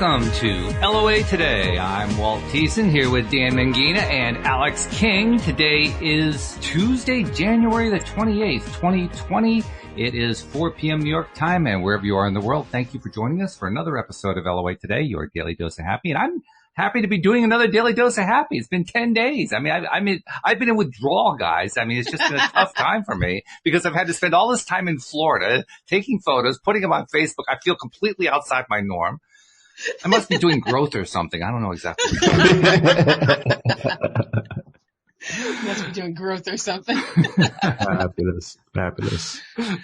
Welcome to LOA Today. I'm Walt Thiessen here with Dan Mangina and Alex King. Today is Tuesday, January the 28th, 2020. It is 4 p.m. New York time, and wherever you are in the world, thank you for joining us for another episode of LOA Today, your daily dose of happy. And I'm happy to be doing another daily dose of happy. It's been 10 days. I mean, I've been in withdrawal, guys. I mean, it's just been a tough time for me because I've had to spend all this time in Florida taking photos, putting them on Facebook. I feel completely outside my norm. I must be doing growth or something. I don't know exactly. Must be doing growth or something. Fabulous.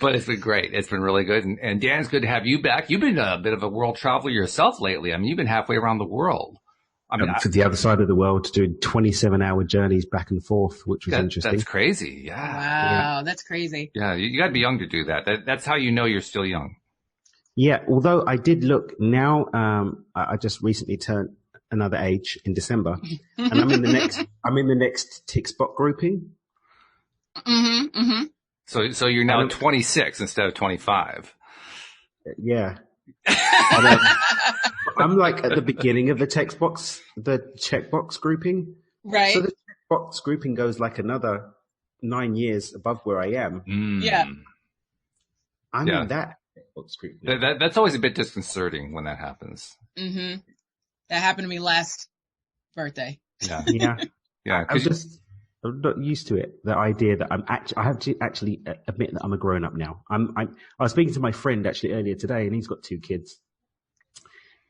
But it's been great. It's been really good. And Dan, it's good to have you back. You've been a bit of a world traveler yourself lately. I mean, you've been halfway around the world. I mean, to the other side of the world, doing 27-hour journeys back and forth, which was interesting. That's crazy. Yeah. Wow, that's crazy. Yeah, you got to be young to do that. That's how you know you're still young. Yeah, although I did look now, I just recently turned another age in December, and I'm in the next tick spot grouping. Mm-hmm. Mm-hmm. So you're now 26 instead of 25. Yeah. I'm like at the beginning of the checkbox grouping. Right. So the checkbox grouping goes like another 9 years above where I am. Yeah. I'm in that checkbox grouping. That's always a bit disconcerting when that happens. Mm-hmm. That happened to me last birthday. Yeah. Yeah. I'm not used to it. The idea that I have to actually admit that I'm a grown up now. I was speaking to my friend actually earlier today, and he's got 2 kids.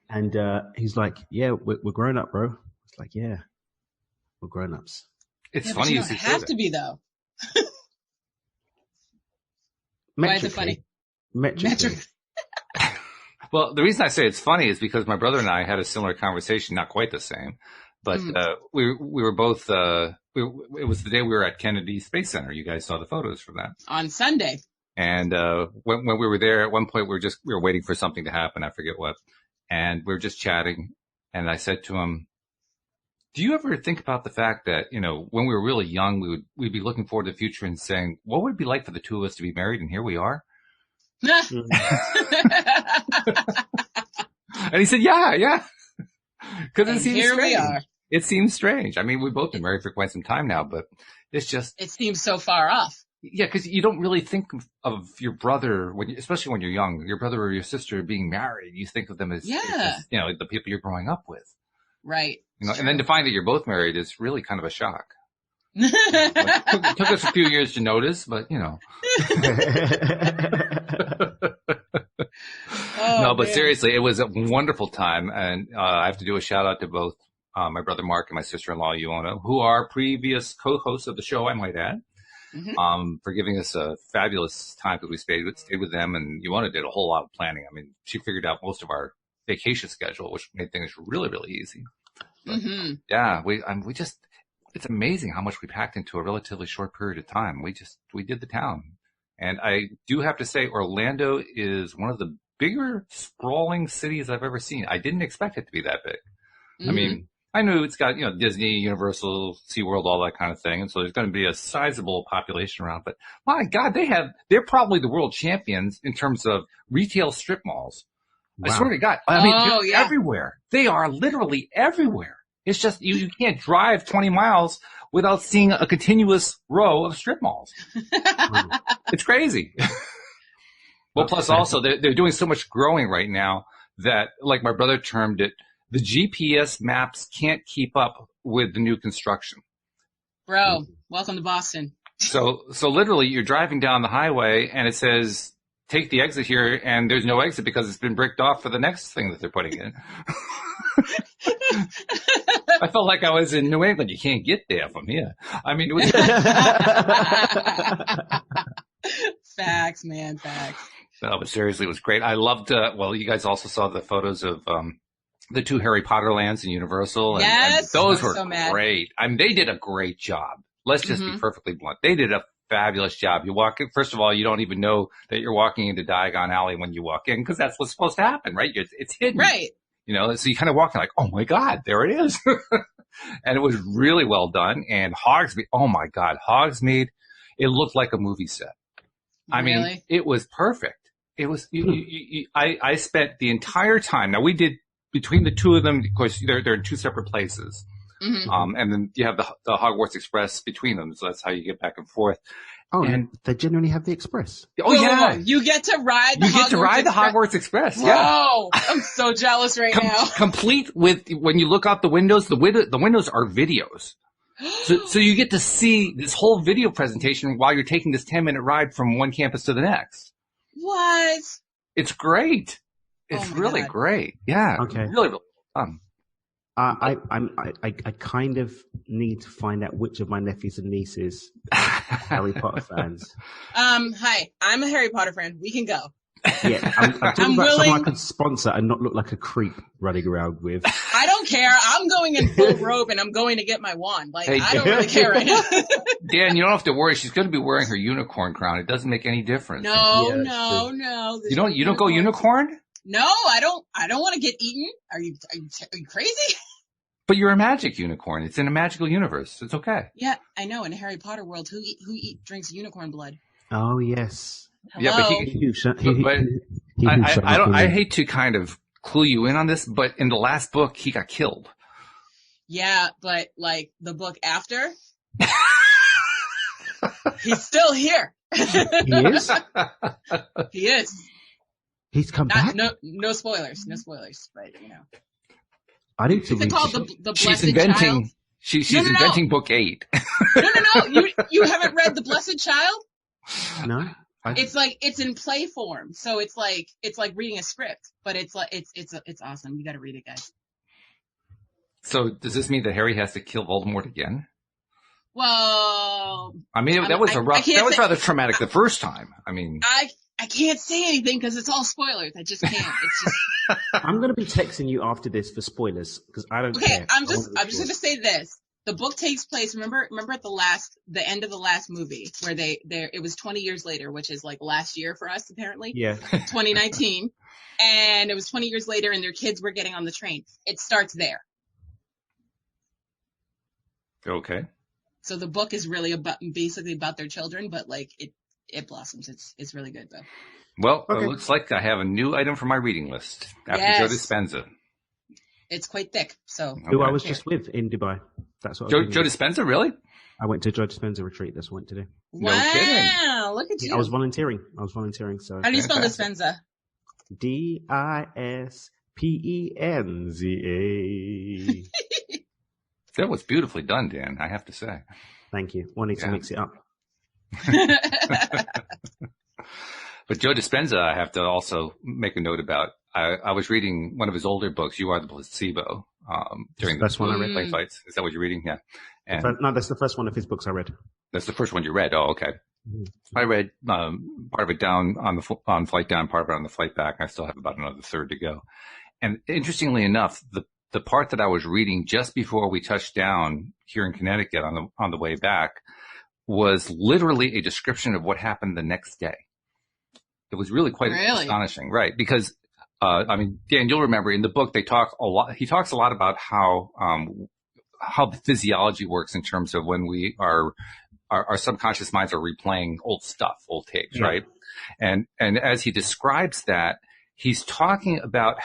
And he's like, "Yeah, we're grown up, bro." It's like, "Yeah, we're grown ups." It's funny. But you don't have to be though. Why is it funny? Metrically. Well, the reason I say it's funny is because my brother and I had a similar conversation, not quite the same, but we were both. It was the day we were at Kennedy Space Center. You guys saw the photos from that On Sunday. And when we were there, at one point we were waiting for something to happen. I forget what. And we were just chatting, and I said to him, "Do you ever think about the fact that, when we were really young, we'd be looking forward to the future and saying, what would it be like for the two of us to be married? And here we are." And he said, "Yeah." Because it seems strange. We are. It seems strange. I mean, we've both been married for quite some time now, but it's just. It seems so far off. Yeah, because you don't really think of your brother, especially when you're young, your brother or your sister being married. You think of them as, the people you're growing up with. Right. And then to find that you're both married is really kind of a shock. It took us a few years to notice, but But seriously, it was a wonderful time. And I have to do a shout out to both my brother Mark and my sister-in-law Iona, who are previous co-hosts of the show, I might add. Mm-hmm. For giving us a fabulous time because we stayed with them, and Iona did a whole lot of planning. I mean, she figured out most of our vacation schedule, which made things really, really easy. But, yeah, it's amazing how much we packed into a relatively short period of time. We did the town. And I do have to say, Orlando is one of the bigger sprawling cities I've ever seen. I didn't expect it to be that big. Mm-hmm. I mean, I knew it's got, Disney, Universal, SeaWorld, all that kind of thing. And so there's going to be a sizable population around. But my God, they're probably the world champions in terms of retail strip malls. Wow. I swear to God. I mean, they're everywhere. They are literally everywhere. It's just, you can't drive 20 miles without seeing a continuous row of strip malls. It's crazy. Well, plus also they're doing so much growing right now that, like my brother termed it, the GPS maps can't keep up with the new construction. Bro, welcome to Boston. So literally you're driving down the highway and it says, take the exit here, and there's no exit because it's been bricked off for the next thing that they're putting in. I felt like I was in New England. You can't get there from here. I mean, it was. Facts, man, facts. No, but seriously, it was great. I loved, you guys also saw the photos of, the 2 Harry Potter lands in Universal. And those were great. I mean, they did a great job. Let's just be perfectly blunt. They did a fabulous job. You walk in, first of all, you don't even know that you're walking into Diagon Alley when you walk in, because that's what's supposed to happen, right? It's hidden. Right. So you kind of walk in like, oh my God, there it is. And it was really well done. And Hogsmeade, oh my God, Hogsmeade, it looked like a movie set. I mean, it was perfect. It was, I spent the entire time. Now we did between the two of them, of course, they're in two separate places. Mm-hmm. And then you have the Hogwarts Express between them. So that's how you get back and forth. Oh, and they genuinely have the Express. Oh, yeah. You get to ride the Hogwarts Express. Yeah. Whoa. I'm so jealous right now. Complete with, when you look out the windows are videos. So you get to see this whole video presentation while you're taking this 10-minute ride from one campus to the next. What? It's great. It's really great. Yeah. Okay. Really, really fun. I kind of need to find out which of my nephews and nieces are Harry Potter fans. Hi, I'm a Harry Potter fan. We can go. Yeah, I'm talking about someone I could sponsor and not look like a creep running around with. I don't care. I'm going in full robe and I'm going to get my wand. Like, hey, I don't really care right now. Dan, you don't have to worry. She's going to be wearing her unicorn crown. It doesn't make any difference. No. You don't go unicorn? No, I don't want to get eaten. Are you crazy? But you're a magic unicorn. It's in a magical universe. It's okay. Yeah, I know. In a Harry Potter world, who drinks unicorn blood? Oh yes. Hello? Yeah, but I hate to kind of clue you in on this, but in the last book, he got killed. Yeah, but like the book after, he's still here. He is. He is. He's come back. No spoilers, but you know. I need to read. It's called the Blessed Child. She's inventing book 8. No. You haven't read The Blessed Child? No. It's in play form, so it's like reading a script, but it's awesome. You got to read it, guys. So does this mean that Harry has to kill Voldemort again? Well, I mean, that was rather traumatic the first time. I mean, I can't say anything because it's all spoilers. I just can't. It's just. I'm going to be texting you after this for spoilers because I don't care. I'm just going to say this. The book takes place. Remember at the end of the last movie where it was 20 years later, which is like last year for us apparently. Yeah. 2019, and it was 20 years later, and their kids were getting on the train. It starts there. Okay. So the book is really basically about their children, but like it blossoms. It's really good though. Well, okay. It looks like I have a new item for my reading list after Joe Dispenza. It's quite thick. So who I was just with in Dubai. That's what Joe Dispenza, really? I went to a Joe Dispenza retreat. That's what I went to do. Wow! No kidding. Look at you. I was volunteering. So how do you spell Dispenza? Dispenza. That was beautifully done, Dan. I have to say. Thank you. One needs to mix it up. But Joe Dispenza, I have to also make a note about. I was reading one of his older books, You Are the Placebo, during the one I read. play fights. Is that what you're reading? Yeah. No, that's the first one of his books I read. That's the first one you read. Oh, okay. Mm-hmm. I read part of it down on flight down, part of it on the flight back. I still have about another third to go. And interestingly enough, the part that I was reading just before we touched down here in Connecticut on the way back was literally a description of what happened the next day. It was really quite astonishing, right? Because, I mean, Dan, you'll remember in the book, he talks a lot about how the physiology works in terms of when our subconscious minds are replaying old stuff, old tapes, right? And as he describes that, he's talking about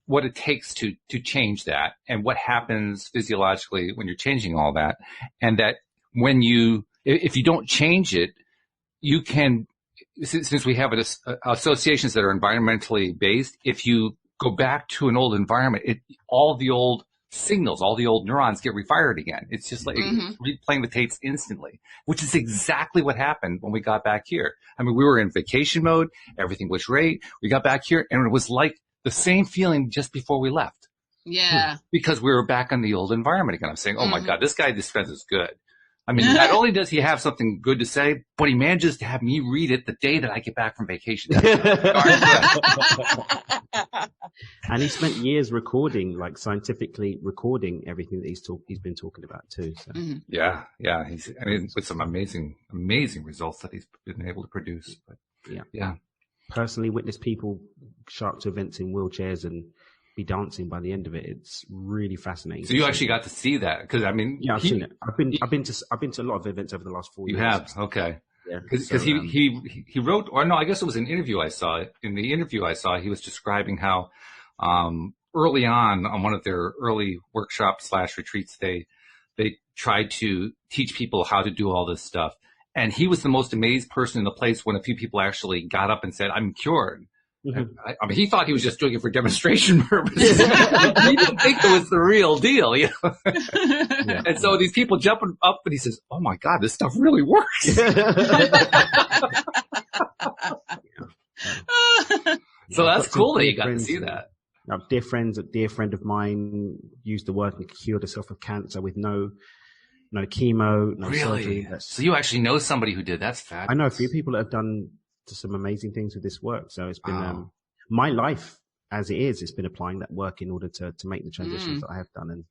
what it takes to change that and what happens physiologically when you're changing all that. And that if you don't change it, you can, since we have associations that are environmentally based, if you go back to an old environment, all the old signals, all the old neurons get refired again. It's just like replaying the tapes instantly, which is exactly what happened when we got back here. I mean, we were in vacation mode. Everything was great. We got back here and it was like the same feeling just before we left. Yeah. Because we were back in the old environment again. I'm saying, oh my God, this guy Dispenza's good. I mean, not only does he have something good to say, but he manages to have me read it the day that I get back from vacation. And he spent years recording, like scientifically recording everything that he's been talking about too. So. Mm-hmm. Yeah. With some amazing results that he's been able to produce. But yeah. Personally witnessed people show up to events in wheelchairs and be dancing by the end of it. It's really fascinating. So you actually got to see that? Because I mean, yeah, I've seen it. I've been to a lot of events over the last 4 years. You have? Okay. Yeah. Because he wrote, or no, I guess it was an interview I saw. In the interview I saw, he was describing how early on one of their early workshops / retreats, they tried to teach people how to do all this stuff. And he was the most amazed person in the place when a few people actually got up and said, "I'm cured." Mm-hmm. I mean, he thought he was just doing it for demonstration purposes. He didn't think it was the real deal, you know? Yeah. And so these people jumping up, and he says, "Oh my God, this stuff really works." So that's cool that you got to see that. A dear friend of mine used the word and cured herself of cancer with no chemo, no surgery. So you actually know somebody who did. That's fabulous. I know a few people that have done some amazing things with this work. So it's been my life as it is. It's been applying that work in order to make the transitions that I have done. And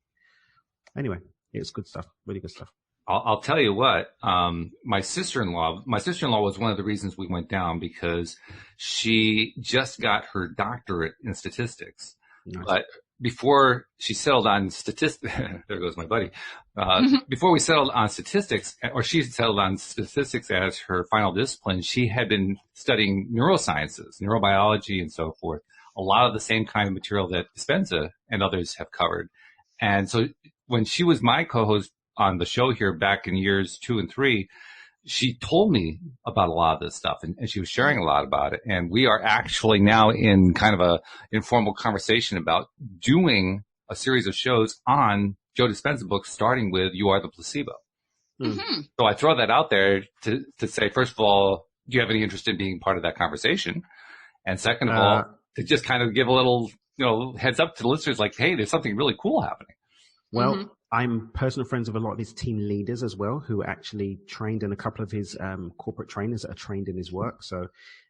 anyway, it's good stuff. Really good stuff. I'll tell you what. My sister-in-law was one of the reasons we went down, because she just got her doctorate in statistics. Nice. But before she settled on statistics, there goes my buddy. Before we settled on statistics, or she settled on statistics as her final discipline, she had been studying neurosciences, neurobiology, and so forth. A lot of the same kind of material that Dispenza and others have covered. And so when she was my co-host on the show here back in years 2 and 3, she told me about a lot of this stuff, and she was sharing a lot about it. And we are actually now in kind of a informal conversation about doing a series of shows on Joe Dispenza books, starting with You Are the Placebo. Mm-hmm. So I throw that out there to say, first of all, do you have any interest in being part of that conversation? And second of all, to just kind of give a little, heads up to the listeners, like, hey, there's something really cool happening. Well, I'm personal friends with a lot of his team leaders as well, who actually trained, and a couple of his corporate trainers that are trained in his work. So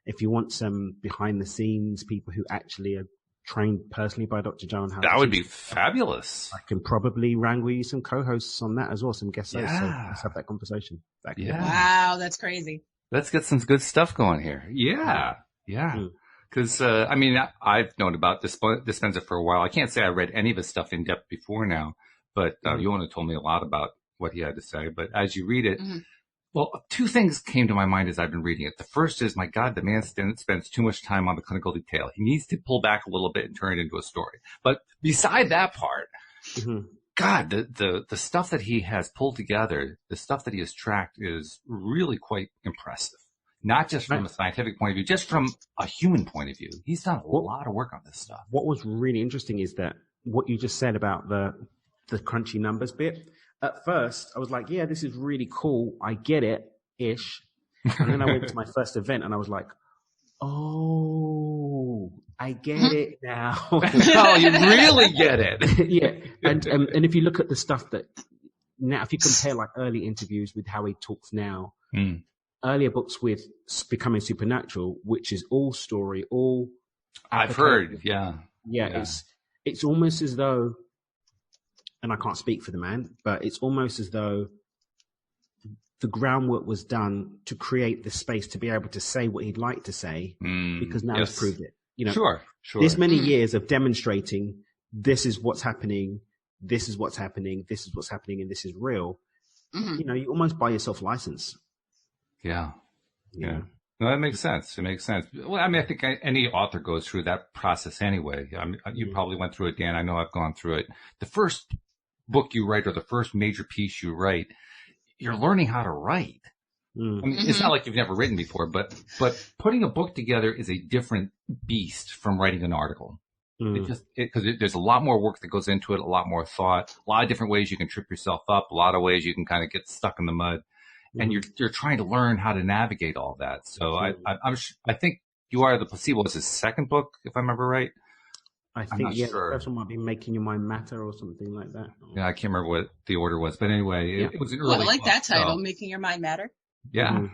if you want some behind the scenes people who actually are trained personally by Dr. Joe, and how that would be fabulous. I can probably wrangle you some co-hosts on that as well, some guest hosts. So let's have that conversation. Wow, that's crazy. Let's get some good stuff going here. Yeah. Because, I've known about Dispenza for a while. I can't say I read any of his stuff in depth before now, but Yona told me a lot about what he had to say. But as you read it, well, 2 things came to my mind as I've been reading it. The first is, my God, the man spends too much time on the clinical detail. He needs to pull back a little bit and turn it into a story. But beside that part, God, the stuff that he has pulled together, the stuff that he has tracked is really quite impressive. Not just from a scientific point of view, just from a human point of view. He's done a lot of work on this stuff. What was really interesting is that what you just said about the crunchy numbers bit. At first, I was like, yeah, this is really cool. I get it-ish. And then I went to my first event and I was like, oh, I get it now. Oh, you really get it. Yeah. And if you look at the stuff that now, if you compare like early interviews with how he talks now, earlier books with Becoming Supernatural, which is all story, all I've heard, yeah. It's almost as though, and I can't speak for the man, but it's almost as though the groundwork was done to create the space to be able to say what he'd like to say, because now he's proved it. Sure. This many years of demonstrating this is what's happening, this is what's happening, this is what's happening, and this is real. You almost buy yourself license. Yeah. No, that makes sense. It makes sense. Well, I mean, I think any author goes through that process anyway. I mean, you probably went through it, Dan. I know I've gone through it. The first book you write, or the first major piece you write, you're learning how to write. I mean, it's not like you've never written before, but putting a book together is a different beast from writing an article. Because there's a lot more work that goes into it, a lot more thought, a lot of different ways you can trip yourself up, a lot of ways you can kind of get stuck in the mud. And you're trying to learn how to navigate all that. So I think You Are the Placebo was his second book, if I remember right. I think the first one might be Making Your Mind Matter or something like that. Yeah, I can't remember what the order was, but anyway, it was an early. I like that title, Making Your Mind Matter. Yeah.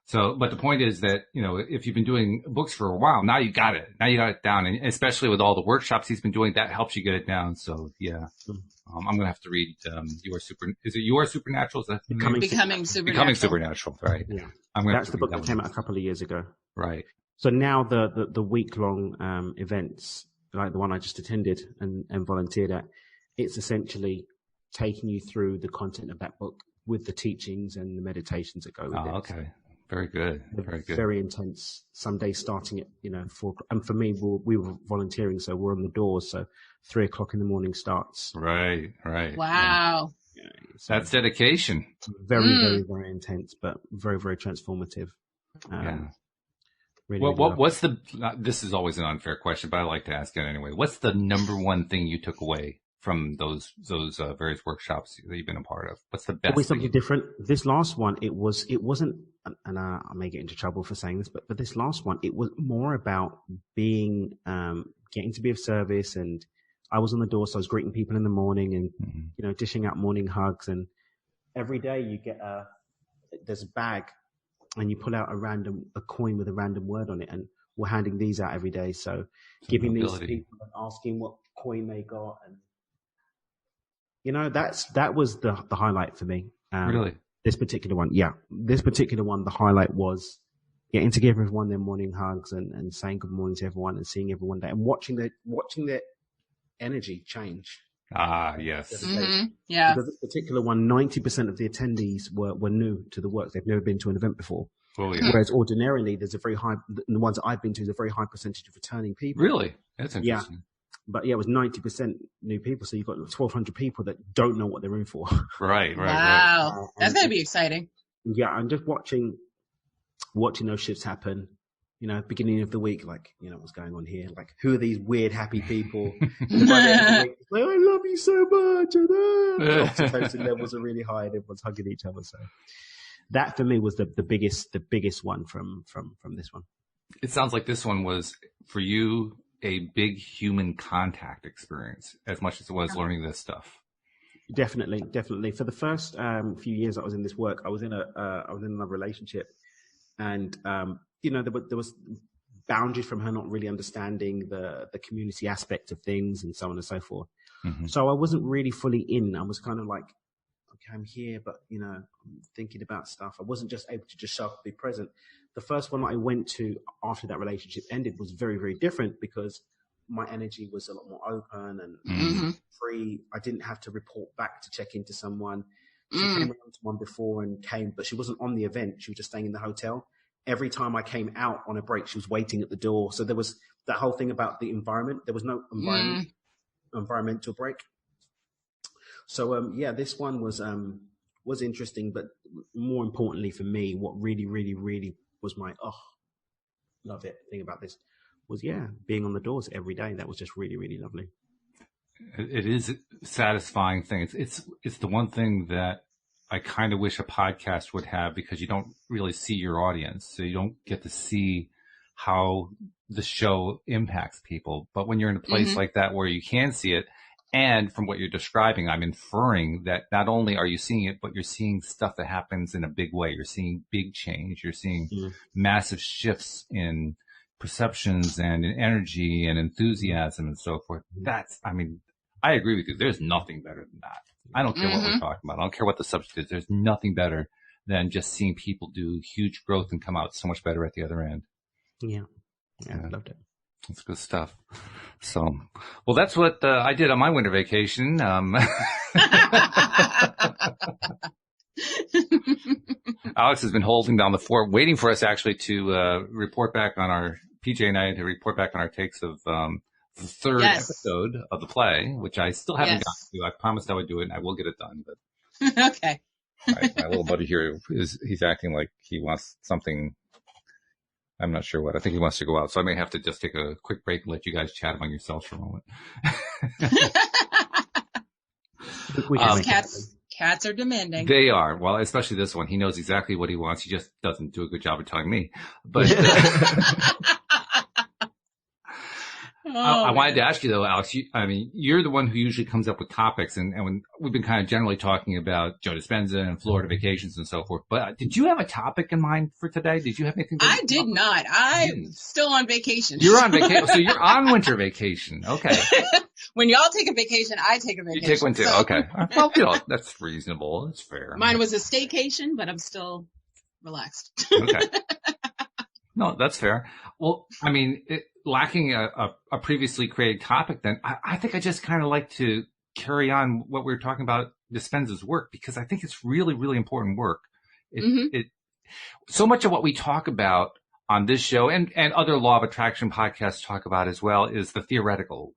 So, but the point is that, if you've been doing books for a while, now you got it. Now you got it down. And especially with all the workshops he's been doing, that helps you get it down. So, yeah. I'm going to have to read is it You Are Supernatural? Is that Becoming Supernatural. Becoming Supernatural, right. Yeah. That's the book that came out a couple of years ago. Right. So now the week-long events, like the one I just attended and volunteered at, it's essentially taking you through the content of that book with the teachings and the meditations that go with it. Okay. Very good. Very good. Very intense. Some days starting at 4 o'clock. And for me, we were volunteering, so we're on the doors. So 3 o'clock in the morning starts. Right. Wow. Yeah, so that's dedication. Very, very, very intense, but very, very transformative. Really, what's this is always an unfair question, but I like to ask it anyway. What's the number one thing you took away from those various workshops that you've been a part of? What's the best? Always something different. This last one, it wasn't, and I may get into trouble for saying this, but this last one, it was more about being, getting to be of service. And I was on the door, so I was greeting people in the morning and, dishing out morning hugs. And every day you get there's a bag and you pull out a coin with a random word on it. And we're handing these out every day. So giving these people and asking what coin they got. And, that was the highlight for me. Really? This particular one. Yeah. This particular one, the highlight was getting to give everyone their morning hugs and saying good morning to everyone and seeing everyone there and watching their energy change. Ah, yes. Mm-hmm. Yeah. Because this particular one, 90% of the attendees were new to the work. They've never been to an event before. Oh, yeah. Whereas ordinarily, there's a very high, the ones that I've been to, there's a very high percentage of returning people. Really? That's interesting. Yeah. But yeah, it was 90% new people. So you've got 1,200 people that don't know what they're in for. Right. Wow. That's going to be exciting. Yeah. I'm just watching those shifts happen. Beginning of the week, what's going on here? Like, who are these weird, happy people? And by the end of the week, it's like, I love you so much. The oxytocin levels are really high and everyone's hugging each other. So that for me was the biggest one from this one. It sounds like this one was for you a big human contact experience as much as it was learning this stuff. Definitely. For the first few years I was in this work, I was in another relationship, and there was boundaries from her not really understanding the community aspect of things and so on and so forth. Mm-hmm. So I wasn't really fully in. I was kind of like, okay, I'm here, but I'm thinking about stuff. I wasn't just able to just show up, be present. The first one that I went to after that relationship ended was very, very different because my energy was a lot more open and free. I didn't have to report back to check into someone. She came around to one before and came, but she wasn't on the event. She was just staying in the hotel. Every time I came out on a break, she was waiting at the door. So there was that whole thing about the environment. There was no environmental break. So, this one was interesting, but more importantly for me, what really, really, really was my, love it thing about this was, being on the doors every day. That was just really, really lovely. It is a satisfying thing. It's the one thing that I kind of wish a podcast would have, because you don't really see your audience. So you don't get to see how the show impacts people. But when you're in a place like that where you can see it, and from what you're describing, I'm inferring that not only are you seeing it, but you're seeing stuff that happens in a big way. You're seeing big change. You're seeing massive shifts in perceptions and in energy and enthusiasm and so forth. I agree with you. There's nothing better than that. I don't care what we're talking about. I don't care what the subject is. There's nothing better than just seeing people do huge growth and come out so much better at the other end. Yeah, I loved it. That's good stuff. So, well, that's what I did on my winter vacation. Alex has been holding down the fort, waiting for us actually to report back on our PJ and I to report back on our takes of the third episode of the play, which I still haven't gotten to. I promised I would do it, and I will get it done. But okay. My little buddy here he's acting like he wants something. I'm not sure what. I think he wants to go out, so I may have to just take a quick break and let you guys chat among yourselves for a moment. Cats are demanding. They are. Well, especially this one. He knows exactly what he wants. He just doesn't do a good job of telling me. But I wanted to ask you though, Alex. You're the one who usually comes up with topics, and when we've been kind of generally talking about Joe Dispenza and Florida vacations and so forth. But did you have a topic in mind for today? Did you have anything? I did not. I'm still on vacation. You're on vacation, so you're on winter vacation. Okay. When y'all take a vacation, I take a vacation. You take one too. So. Okay. Well, that's reasonable. That's fair. Mine was a staycation, but I'm still relaxed. Okay. No, that's fair. Well, lacking a previously created topic, then I think I just kind of like to carry on what we were talking about Dispenza's work, because I think it's really, really important work. so much of what we talk about on this show and other law of attraction podcasts talk about as well is the theoretical,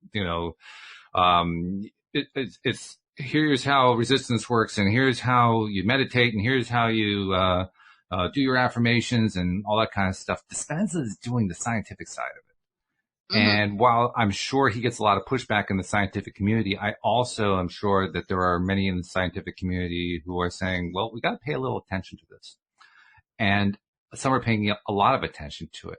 it's here's how resistance works and here's how you meditate and here's how you, do your affirmations and all that kind of stuff. Dispenza is doing the scientific side of it. Mm-hmm. And while I'm sure he gets a lot of pushback in the scientific community, I also am sure that there are many in the scientific community who are saying, well, we got to pay a little attention to this. And some are paying a lot of attention to it.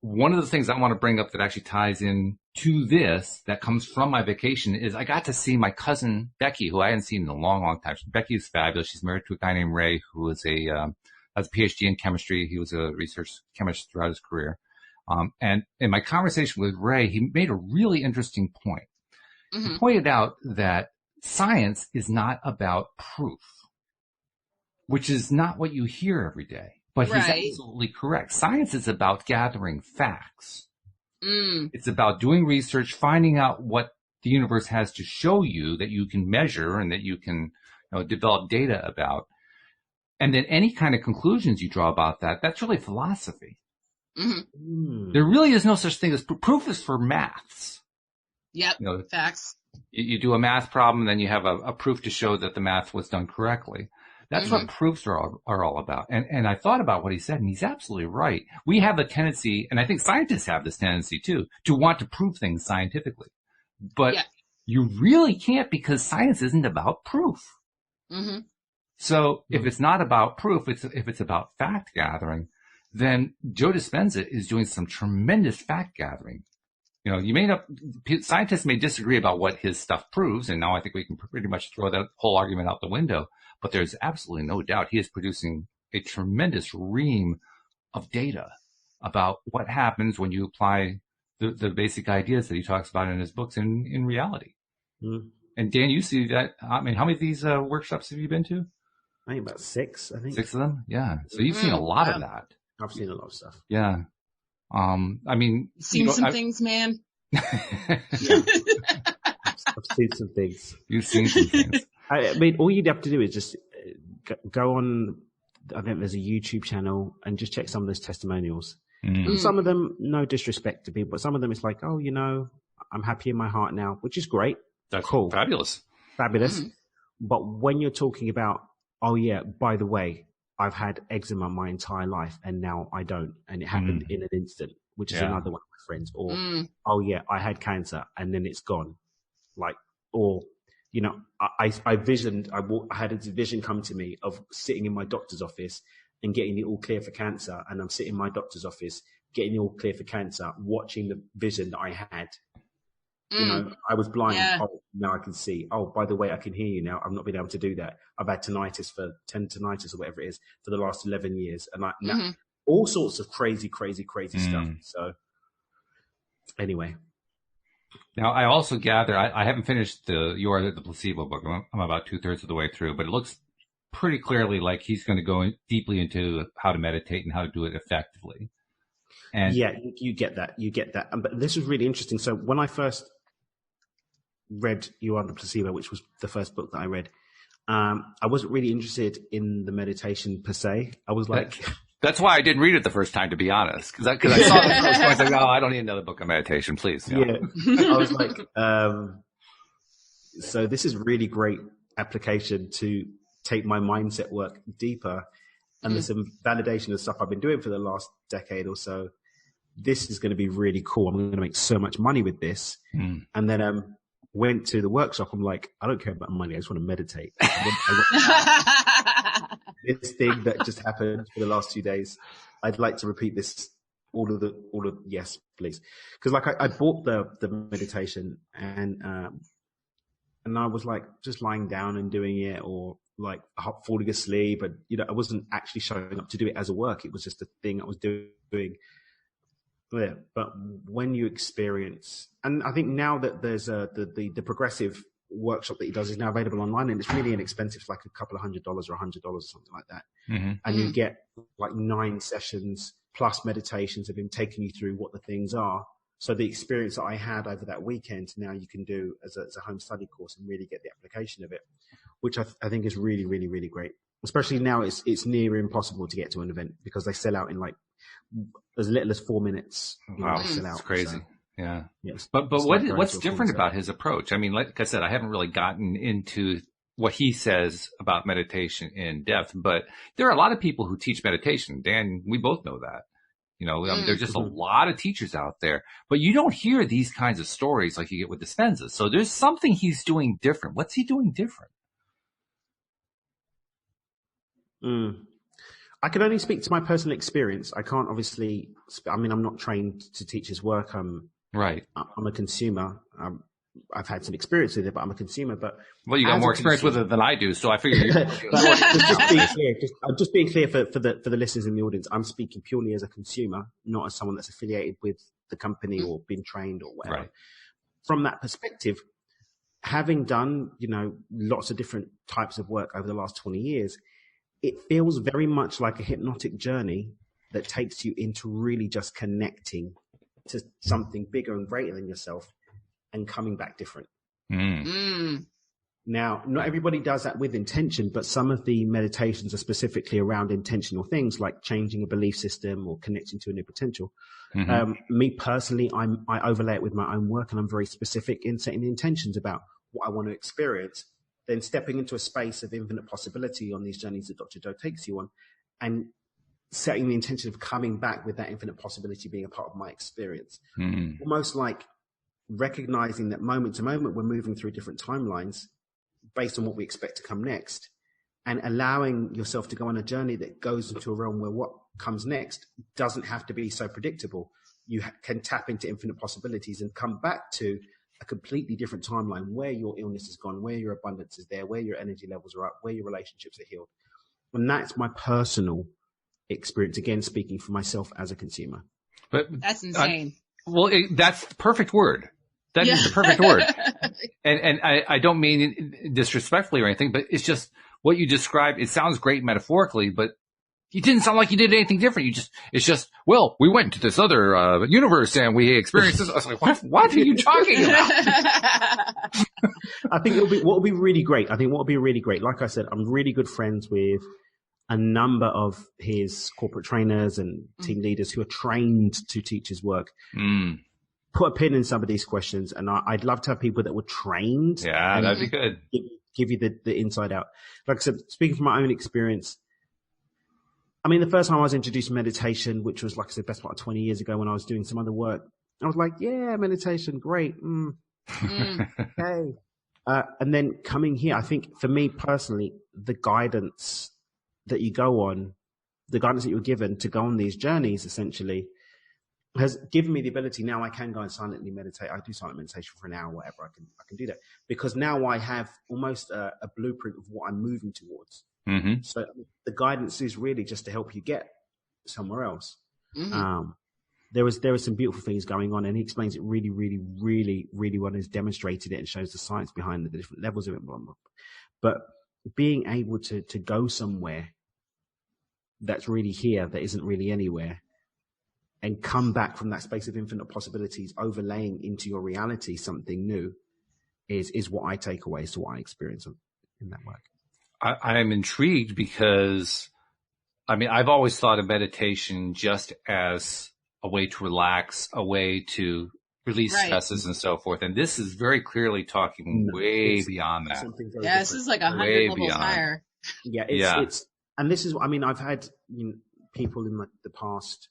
One of the things I want to bring up that actually ties in to this that comes from my vacation is I got to see my cousin Becky, who I hadn't seen in a long, long time. Becky is fabulous. She's married to a guy named Ray, who is has a PhD in chemistry. He was a research chemist throughout his career. And in my conversation with Ray, he made a really interesting point. Mm-hmm. He pointed out that science is not about proof, which is not what you hear every day. But he's absolutely correct. Science is about gathering facts. It's about doing research, finding out what the universe has to show you that you can measure and that you can develop data about. And then any kind of conclusions you draw about that, that's really philosophy. Mm-hmm. There really is no such thing as proof is for maths. Yep, facts. You do a math problem, then you have a proof to show that the math was done correctly. That's what proofs are all about. And I thought about what he said, and he's absolutely right. We have a tendency, and I think scientists have this tendency too, to want to prove things scientifically. But you really can't because science isn't about proof. Mm-hmm. So if it's not about proof, if it's about fact gathering, then Joe Dispenza is doing some tremendous fact gathering. Scientists may disagree about what his stuff proves, and now I think we can pretty much throw that whole argument out the window. But there's absolutely no doubt he is producing a tremendous ream of data about what happens when you apply the basic ideas that he talks about in his books in reality. Mm. And Dan, you see that? I mean, how many of these workshops have you been to? I think about 6. 6 of them? Yeah. So you've seen a lot of that. I've seen a lot of stuff. Yeah. I mean, seen some things, man. I've seen some things. You've seen some things. I mean, all you'd have to do is just go on, I think there's a YouTube channel, and just check some of those testimonials. And some of them, no disrespect to people, but some of them it's like, oh, I'm happy in my heart now, which is great. That's cool. Fabulous. But when you're talking about, oh yeah, by the way, I've had eczema my entire life and now I don't. And it happened in an instant, which is another one of my friends. Or, oh yeah, I had cancer and then it's gone. I had a vision come to me of sitting in my doctor's office and getting the all clear for cancer. And I'm sitting in my doctor's office, getting the all clear for cancer, watching the vision that I had. I was blind. Yeah. Oh, now I can see. Oh, by the way, I can hear you now. I've not been able to do that. I've had tinnitus or whatever it is for the last 11 years. And all sorts of crazy stuff. So anyway. Now, I also gather, I haven't finished You Are the Placebo book. I'm about 2/3 of the way through, but it looks pretty clearly like he's going to go deeply into how to meditate and how to do it effectively. And yeah, you get that. But this was really interesting. So when I first read You Are the Placebo, which was the first book that I read, I wasn't really interested in the meditation per se. I was like... That's why I didn't read it the first time, to be honest, because I saw the first one. I was like, "Oh, I don't need another book on meditation, please." Yeah, I was like, so this is really great application to take my mindset work deeper, and there's some validation of stuff I've been doing for the last decade or so. This is going to be really cool. I'm going to make so much money with this, and then went to the workshop. I'm like, I don't care about money. I just want to meditate. This thing that just happened for the last 2 days, I'd like to repeat this. All of yes, please. Because I bought the meditation and I was like just lying down and doing it, or like falling asleep, and I wasn't actually showing up to do it as a work. It was just a thing I was doing. Yeah, but when you experience, and I think now that there's the progressive workshop that he does is now available online, and it's really inexpensive. It's like a couple of $100 or $100 or something like that. And you get like 9 sessions plus meditations of him taking you through what the things are. So the experience that I had over that weekend, now you can do as a home study course and really get the application of it, which I think is really, really, really great. especially now it's near impossible to get to an event because they sell out in like as little as 4 minutes. Wow, they sell out. It's crazy. So, yeah. Yes. But what's different about his approach? I mean, like I said, I haven't really gotten into what he says about meditation in depth, but there are a lot of people who teach meditation. Dan, we both know that. There's just a lot of teachers out there, but you don't hear these kinds of stories like you get with Dispenza. So there's something he's doing different. What's he doing different? I can only speak to my personal experience. I can't obviously, I'm not trained to teach his work. Right. I'm a consumer. I've had some experience with it, but I'm a consumer. But you got more experience with it than I do, so I figure you're just being clear for the listeners in the audience. I'm speaking purely as a consumer, not as someone that's affiliated with the company or been trained or whatever. Right. From that perspective, having done lots of different types of work over the last 20 years, it feels very much like a hypnotic journey that takes you into really just connecting to something bigger and greater than yourself and coming back different. Now, not everybody does that with intention, but some of the meditations are specifically around intentional things like changing a belief system or connecting to a new potential. Me personally, I overlay it with my own work, and I'm very specific in setting the intentions about what I want to experience, then stepping into a space of infinite possibility on these journeys that Dr. Joe takes you on, and setting the intention of coming back with that infinite possibility being a part of my experience. Almost like recognizing that moment to moment we're moving through different timelines based on what we expect to come next, and allowing yourself to go on a journey that goes into a realm where what comes next doesn't have to be so predictable. You can tap into infinite possibilities and come back to a completely different timeline where your illness is gone, where your abundance is there, where your energy levels are up, where your relationships are healed. And that's my personal experience, again, speaking for myself as a consumer. But that's insane. That's the perfect word. That is the perfect word. And I don't mean it disrespectfully or anything, but it's just what you described. It sounds great metaphorically, but you didn't sound like you did anything different. It's just, we went to this other universe and we experienced this. I was like, what are you talking about? I think what will be really great. Like I said, I'm really good friends with a number of his corporate trainers and team leaders who are trained to teach his work. Put a pin in some of these questions, and I'd love to have people that were trained. Yeah, that'd be good. Give you the inside out. Like I said, speaking from my own experience, I mean, the first time I was introduced to meditation, which was, like I said, best part of 20 years ago when I was doing some other work, I was like, yeah, meditation, great. Okay. And then coming here, I think for me personally, the guidance that you go on, the guidance that you're given to go on these journeys, essentially, has given me the ability. Now I can go and silently meditate. I do silent meditation for an hour, whatever. I can do that because now I have almost a blueprint of what I'm moving towards. So the guidance is really just to help you get somewhere else. There was some beautiful things going on, and he explains it really, really, really, really well. He's demonstrated it and shows the science behind the different levels of it. But being able to go somewhere that's really here, that isn't really anywhere, and come back from that space of infinite possibilities, overlaying into your reality something new, is what I take away. So what I experience in that work. I'm intrigued because, I mean, I've always thought of meditation just as a way to relax, a way to release stresses and so forth. And this is very clearly talking way beyond that. Yeah, this is like 100 levels higher. Yeah, it's, and this is, I mean, I've had people in the past,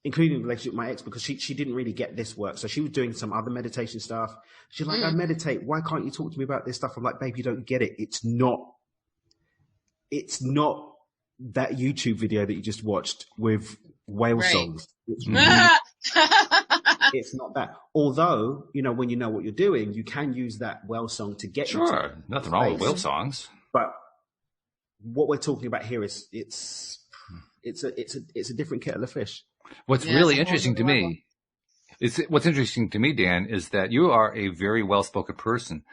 including in relationship with my ex, because she didn't really get this work. So she was doing some other meditation stuff. She's like, I meditate. Why can't you talk to me about this stuff? I'm like, babe, you don't get it. It's not that YouTube video that you just watched with whale songs. It's not that. Although, when you know what you're doing, you can use that whale song to get you. Sure. Nothing wrong with whale songs. But what we're talking about here is it's a different kettle of fish. What's really interesting to me Dan, is that you are a very well-spoken person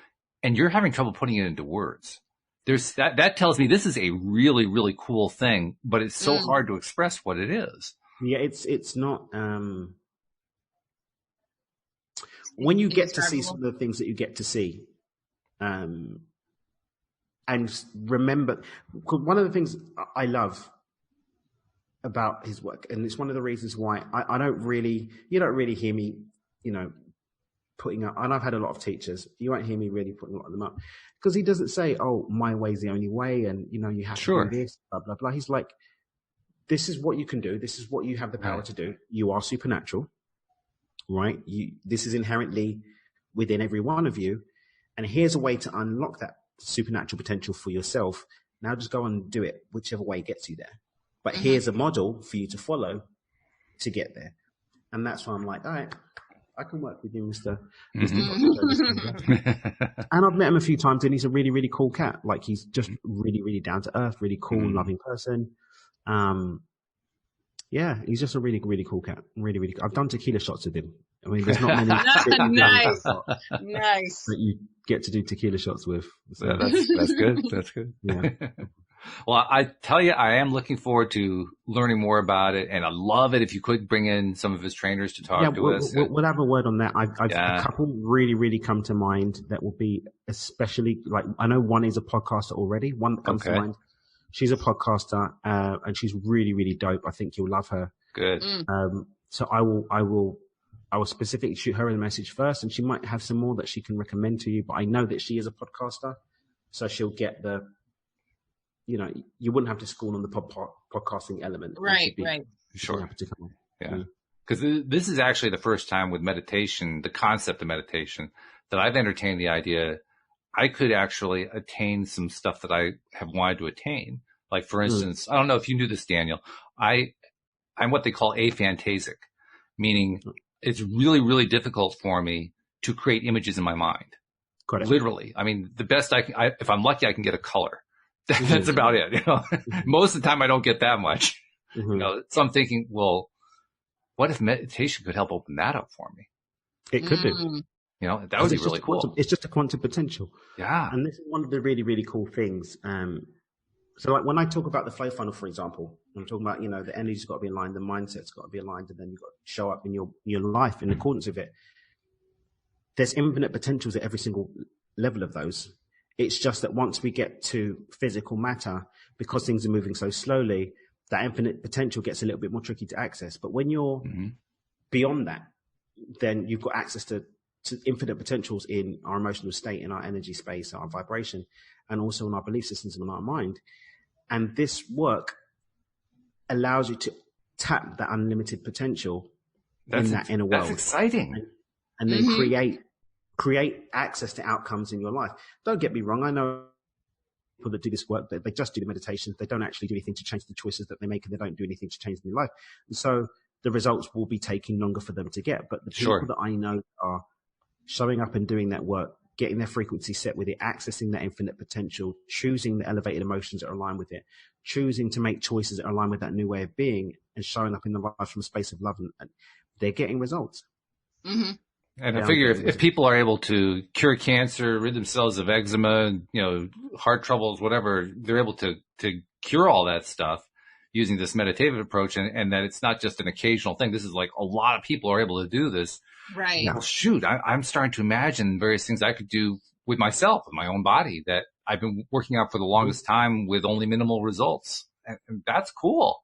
and you're having trouble putting it into words. There's that tells me this is a really, really cool thing, but it's so hard to express what it is. Yeah, it's not, when you get to see some of the things that you get to see, and remember, one of the things I love about his work, and it's one of the reasons why you don't really hear me, putting up, and I've had a lot of teachers, you won't hear me really putting a lot of them up, because he doesn't say, oh, my way's the only way, and you have to do this, blah, blah, blah. He's like, this is what you can do. This is what you have the power to do. You are supernatural, right? This is inherently within every one of you. And here's a way to unlock that supernatural potential for yourself. Now just go and do it, whichever way gets you there. But here's a model for you to follow to get there. And that's why I'm like, all right, I can work with you, Mr. And I've met him a few times, and he's a really, really cool cat. Like, he's just really, really down to earth, really cool, loving person. Yeah, he's just a really, really cool cat. Really, really cool. I've done tequila shots with him. I mean, there's not many. Nice. That you get to do tequila shots with. So. Yeah, that's good. That's good. Yeah. Well, I tell you, I am looking forward to learning more about it, and I love it if you could bring in some of his trainers to talk to us. We'll have a word on that. I've a couple really, really come to mind that will be especially, like, I know one is a podcaster already. One that comes to mind. She's a podcaster, and she's really, really dope. I think you'll love her. Good. So I will specifically shoot her a message first, and she might have some more that she can recommend to you. But I know that she is a podcaster, so she'll get the, you wouldn't have to school on the podcasting element. Right. Sure. Yeah. Because this is actually the first time with meditation, the concept of meditation, that I've entertained the idea I could actually attain some stuff that I have wanted to attain. Like, for instance, I don't know if you knew this, Daniel. I'm what they call aphantasic, meaning it's really, really difficult for me to create images in my mind. Correct. Literally. I mean, the best if I'm lucky, I can get a color. That's about it. Most of the time I don't get that much. So I'm thinking, well, what if meditation could help open that up for me? It could do. That would be really cool. It's just a quantum potential. Yeah. And this is one of the really, really cool things. So like when I talk about the flow funnel, for example, I'm talking about, the energy's got to be aligned, the mindset's got to be aligned, and then you've got to show up in your life in accordance with it. There's infinite potentials at every single level of those. It's just that once we get to physical matter, because things are moving so slowly, that infinite potential gets a little bit more tricky to access. But when you're beyond that, then you've got access to infinite potentials in our emotional state, in our energy space, our vibration, and also in our belief systems and in our mind. And this work allows you to tap that unlimited potential in that inner world. That's exciting. And then create access to outcomes in your life. Don't get me wrong. I know people that do this work, they just do the meditations. They don't actually do anything to change the choices that they make, and they don't do anything to change their life. And so the results will be taking longer for them to get. But the people that I know are showing up and doing that work, getting their frequency set with it, accessing that infinite potential, choosing the elevated emotions that are aligned with it, choosing to make choices that are aligned with that new way of being, and showing up in the life from a space of love, and they're getting results. And I figure if people are able to cure cancer, rid themselves of eczema, heart troubles, whatever, they're able to cure all that stuff using this meditative approach, and that it's not just an occasional thing. This is like a lot of people are able to do this. Right. Well, shoot, I'm starting to imagine various things I could do with myself, with my own body, that I've been working out for the longest time with only minimal results. And that's cool.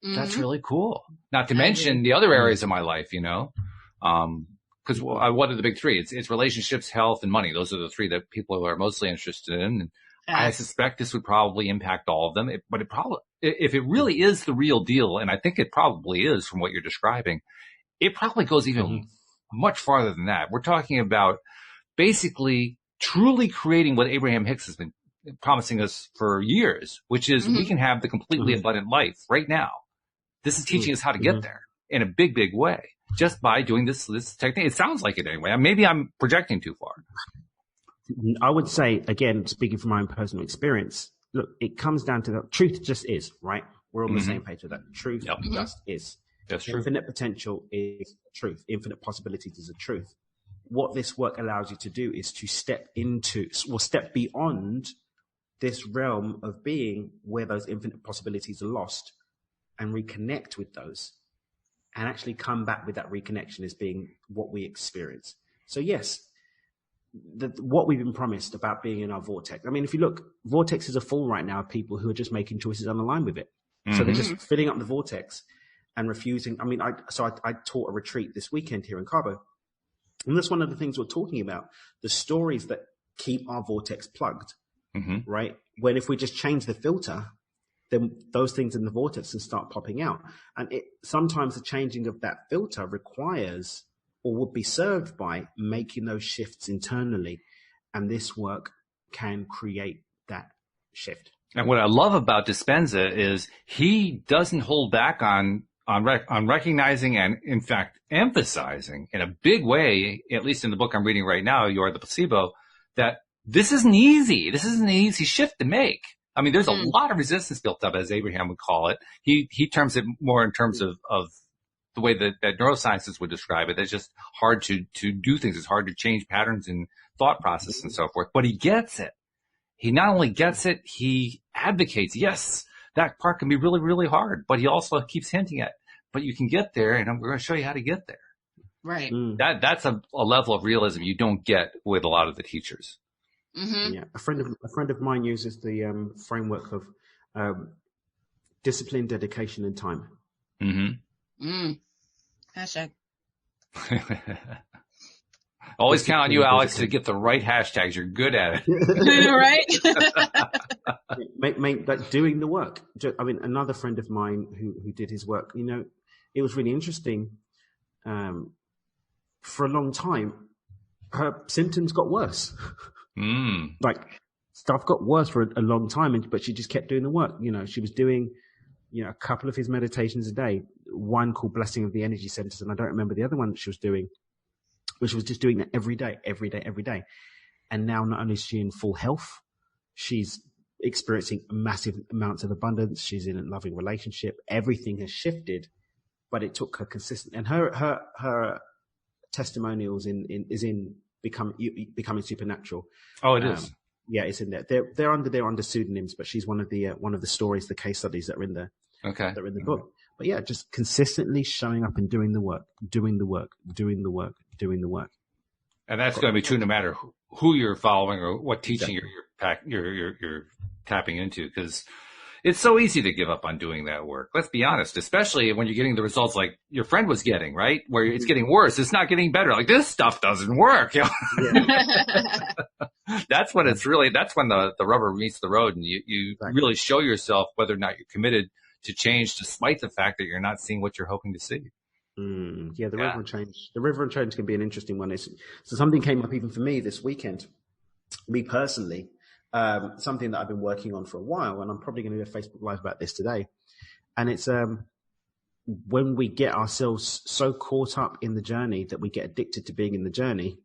That's really cool. Not to mention the other areas of my life, because what are the big three? It's relationships, health, and money. Those are the three that people are mostly interested in. And I suspect this would probably impact all of them. But it probably, if it really is the real deal, and I think it probably is from what you're describing, it probably goes even much farther than that. We're talking about basically truly creating what Abraham Hicks has been promising us for years, which is we can have the completely abundant life right now. This is teaching us how to get there in a big, big way, just by doing this technique. It sounds like it anyway. Maybe I'm projecting too far. I would say, again, speaking from my own personal experience, look, it comes down to the truth just is, right? We're on the same page with that. Truth just is. That's true. Infinite potential is truth. Infinite possibilities is a truth. What this work allows you to do is to step beyond this realm of being where those infinite possibilities are lost, and reconnect with those, and actually come back with that reconnection as being what we experience. So yes, what we've been promised about being in our vortex. I mean, if you look, vortex is a full right now of people who are just making choices unaligned with it. Mm-hmm. So they're just filling up the vortex and refusing. I mean, I taught a retreat this weekend here in Cabo. And that's one of the things we're talking about, the stories that keep our vortex plugged, right? When if we just change the filter, then those things in the vortex can start popping out. And sometimes the changing of that filter requires or would be served by making those shifts internally. And this work can create that shift. And what I love about Dispenza is he doesn't hold back on recognizing and, in fact, emphasizing in a big way, at least in the book I'm reading right now, You Are the Placebo, that this isn't easy. This isn't an easy shift to make. I mean, there's a lot of resistance built up, as Abraham would call it. He terms it more in terms of the way that neurosciences would describe it. It's just hard to do things. It's hard to change patterns in thought process and so forth. But he gets it. He not only gets it, he advocates, yes, that part can be really, really hard. But he also keeps hinting at, but you can get there, and we're going to show you how to get there. Right. That's a level of realism you don't get with a lot of the teachers. Mm-hmm. Yeah, a friend of mine uses the framework of discipline, dedication, and time. Hashtag. Always count on you, Alex, to get the right hashtags. You're good at it. Right? Like doing the work. I mean, another friend of mine who did his work, you know, it was really interesting. For a long time, her symptoms got worse. Like stuff got worse for a long time, but she just kept doing the work. You know, she was doing, you know, a couple of his meditations a day, one called Blessing of the Energy Centers, and I don't remember the other one that she was doing, which was just doing that every day. And now not only is she in full health, she's experiencing massive amounts of abundance. She's in a loving relationship. Everything has shifted, but it took her consistent. And her testimonials is in becoming supernatural. Oh, it is. Yeah, it's in there. They're under pseudonyms, but she's one of the stories, the case studies that are in there. Okay. That are in the book. But yeah, just consistently showing up and doing the work. And that's going to be true no matter who you're following or what teaching you're tapping into, because it's so easy to give up on doing that work. Let's be honest, especially when you're getting the results like your friend was getting, right? Where it's getting worse. It's not getting better. Like, this stuff doesn't work. You know? That's when the rubber meets the road, and you really show yourself whether or not you're committed to change, despite the fact that you're not seeing what you're hoping to see. The river and change. The river and change can be an interesting one. So something came up even for me this weekend. Me personally, something that I've been working on for a while, and I'm probably going to do a Facebook Live about this today. And it's when we get ourselves so caught up in the journey that we get addicted to being in the journey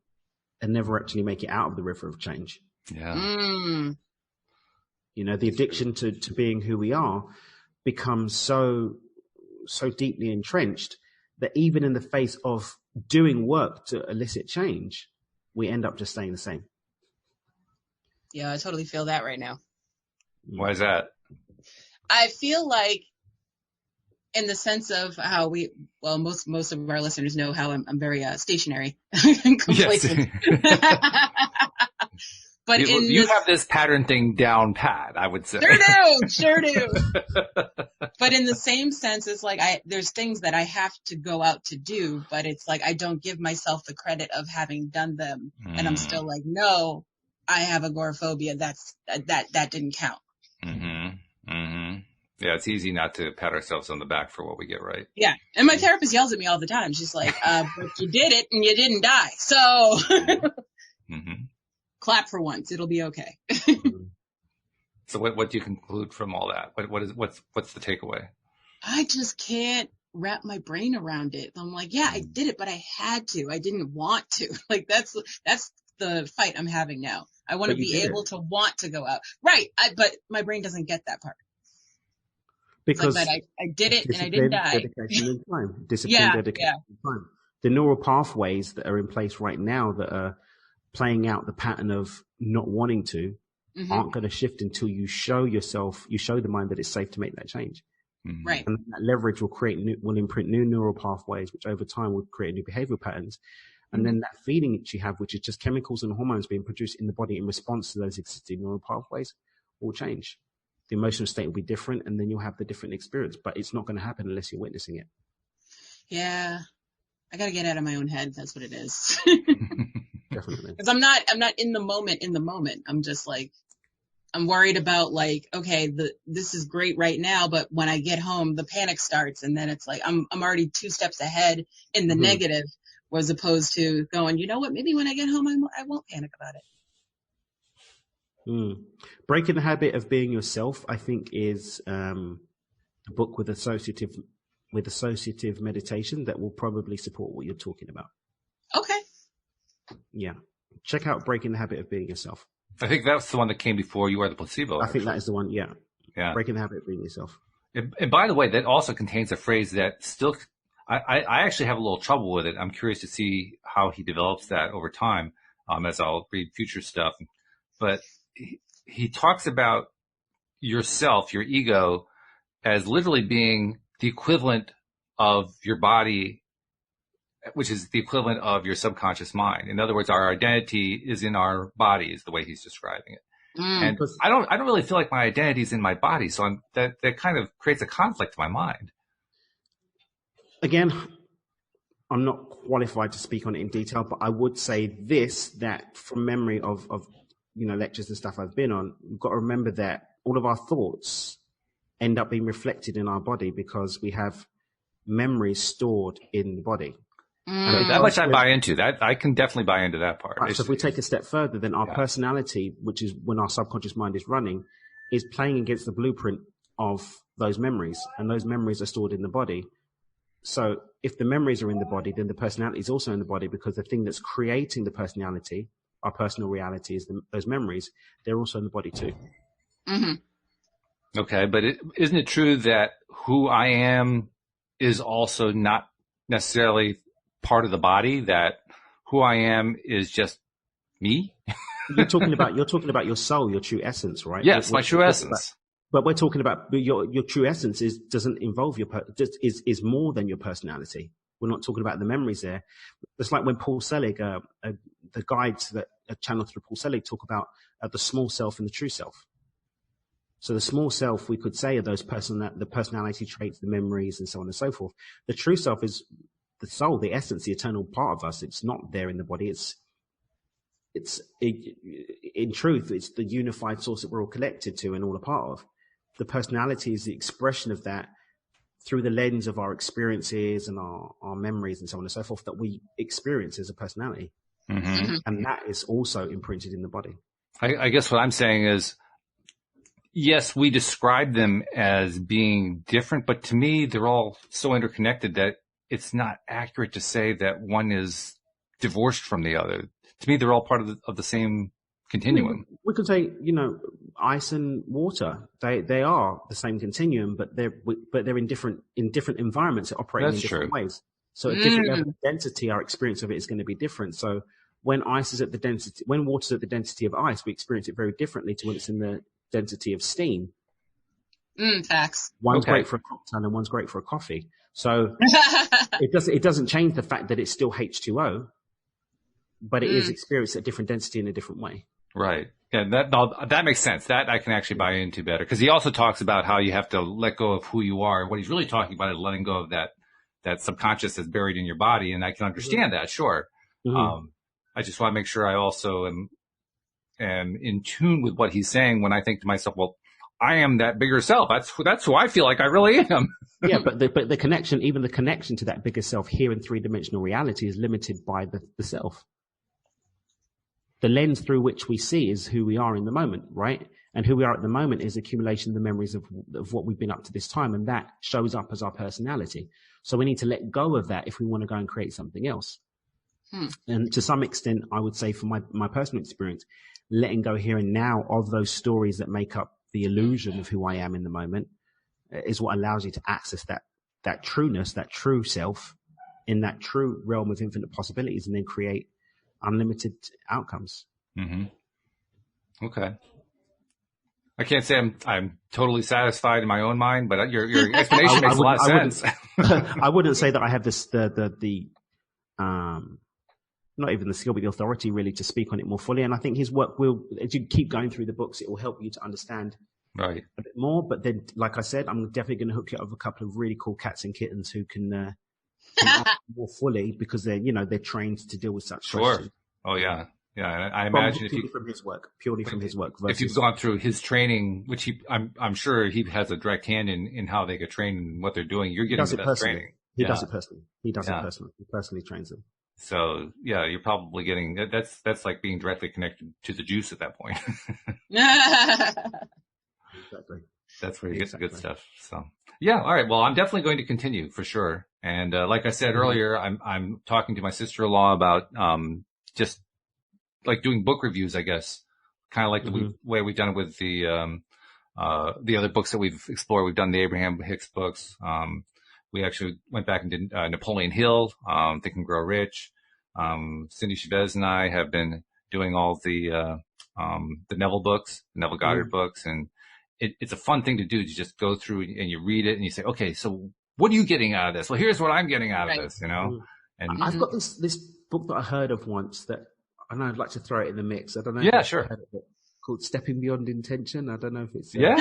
and never actually make it out of the river of change. Yeah. You know, the addiction to being who we are becomes so deeply entrenched that even in the face of doing work to elicit change, we end up just staying the same. Yeah, I totally feel that right now. Why is that? I feel like, in the sense of how most of our listeners know how I'm very stationary and complacent. Yes. But you have this pattern thing down pat, I would say. Sure do. But in the same sense, it's like there's things that I have to go out to do, but it's like I don't give myself the credit of having done them, and I'm still like, no, I have agoraphobia. That didn't count. Yeah, it's easy not to pat ourselves on the back for what we get right. Yeah, and my therapist yells at me all the time. She's like, "But you did it, and you didn't die, so." Clap for once. It'll be okay. So what do you conclude from all that? What's the takeaway? I just can't wrap my brain around it. I'm like, yeah, I did it, but I had to. I didn't want to. Like, that's the fight I'm having now. I want to be able to want to go out. Right. But my brain doesn't get that part. Because like I did it and I didn't die. Dedication and time. Discipline, dedication, and time. The neural pathways that are in place right now that are playing out the pattern of not wanting to aren't going to shift until you show the mind that it's safe to make that change. Right. And that leverage will imprint new neural pathways, which over time will create new behavioral patterns. And then that feeling that you have, which is just chemicals and hormones being produced in the body in response to those existing neural pathways, will change. The emotional state will be different, and then you'll have the different experience. But it's not going to happen unless you're witnessing it. Yeah, I got to get out of my own head. That's what it is. Definitely. Because I'm not in the moment. I'm just like, I'm worried about like, okay, this is great right now, but when I get home, the panic starts, and then it's like I'm already 2 steps ahead in the negative, as opposed to going, you know what? Maybe when I get home, I won't panic about it. Breaking the Habit of Being Yourself, I think, is a book with associative meditation that will probably support what you're talking about. Okay. Yeah. Check out Breaking the Habit of Being Yourself. I think that's the one that came before You Are the Placebo. I think that is the one, yeah. Breaking the Habit of Being Yourself. And by the way, that also contains a phrase that still, I actually have a little trouble with it. I'm curious to see how he develops that over time, as I'll read future stuff. But he talks about yourself, your ego, as literally being the equivalent of your body, which is the equivalent of your subconscious mind. In other words, our identity is in our body, is the way he's describing it. And I don't really feel like my identity is in my body. So that kind of creates a conflict in my mind. Again, I'm not qualified to speak on it in detail, but I would say this, that from memory of lectures and stuff I've been on, we've got to remember that all of our thoughts end up being reflected in our body because we have memories stored in the body. That much I buy into. That I can definitely buy into that part. Right, so if we take a step further, then our personality, which is when our subconscious mind is running, is playing against the blueprint of those memories, and those memories are stored in the body. So if the memories are in the body, then the personality is also in the body, because the thing that's creating the personality, our personal reality, is those memories. They're also in the body too. Mm-hmm. Okay, but isn't it true that who I am is also not necessarily part of the body, that who I am is just me? You're talking about your soul, your true essence, right? Yes, my true essence. But we're talking about your true essence doesn't involve is more than your personality. We're not talking about the memories there. It's like when Paul Selig, the guides that are channeled through Paul Selig, talk about the small self and the true self. So the small self, we could say, are those the personality traits, the memories, and so on and so forth. The true self is the soul, the essence, the eternal part of us. It's not there in the body. In truth, it's the unified source that we're all connected to and all a part of. The personality is the expression of that through the lens of our experiences and our memories and so on and so forth that we experience as a personality. Mm-hmm. And that is also imprinted in the body. I guess what I'm saying is, yes, we describe them as being different, but to me, they're all so interconnected that it's not accurate to say that one is divorced from the other. To me, they're all part of the same continuum. We could say, ice and water, they are the same continuum, but they're in different environments, operating in different ways. So at different level of density, our experience of it is going to be different. So when water's at the density of ice, we experience it very differently to when it's in the density of steam. Facts. One's great for a cocktail and one's great for a coffee. So it doesn't change the fact that it's still H2O, but it is experienced at different density in a different way. Right. Yeah, that makes sense. That I can actually buy into better, because he also talks about how you have to let go of who you are. What he's really talking about is letting go of that subconscious that's buried in your body, and I can understand that, sure. Mm-hmm. I just want to make sure I also am in tune with what he's saying when I think to myself, well, I am that bigger self. That's who I feel like I really am. Yeah, but the connection, even the connection to that bigger self here in three-dimensional reality, is limited by the self. The lens through which we see is who we are in the moment, right? And who we are at the moment is accumulation of the memories of what we've been up to this time, and that shows up as our personality. So we need to let go of that if we want to go and create something else. And to some extent, I would say, from my personal experience, letting go here and now of those stories that make up the illusion of who I am in the moment is what allows you to access that trueness, that true self, in that true realm of infinite possibilities, and then create unlimited outcomes. Mm-hmm. Okay. I can't say I'm totally satisfied in my own mind, but your explanation makes a lot of sense. I wouldn't say that I have not even the skill, but the authority really to speak on it more fully. And I think his work will, as you keep going through the books, it will help you to understand right a bit more. But then, like I said, I'm definitely going to hook you up with a couple of really cool cats and kittens who can answer more fully, because they're trained to deal with such questions. Oh yeah. Yeah, I imagine purely from his work. If you've gone through his training, which I'm sure he has a direct hand in how they get trained and what they're doing. You're getting the best training. He does it personally. He personally trains them. So yeah, you're probably getting that's like being directly connected to the juice at that point. Exactly. That's where you get the good stuff. So yeah, all right. Well, I'm definitely going to continue for sure. And like I said earlier, I'm talking to my sister-in-law about just like doing book reviews, I guess, kind of like the way we've done it with the other books that we've explored. We've done the Abraham Hicks books. We actually went back and did Napoleon Hill, Think and Grow Rich. Cindy Chavez and I have been doing all the Neville books, the Neville Goddard books, and it's a fun thing to do, to just go through and you read it and you say, okay, so what are you getting out of this? Well, here's what I'm getting out of this, And I've got this book that I heard of once that I know I'd like to throw it in the mix. I don't know. Yeah, sure. Called Stepping Beyond Intention. I don't know if it's yeah.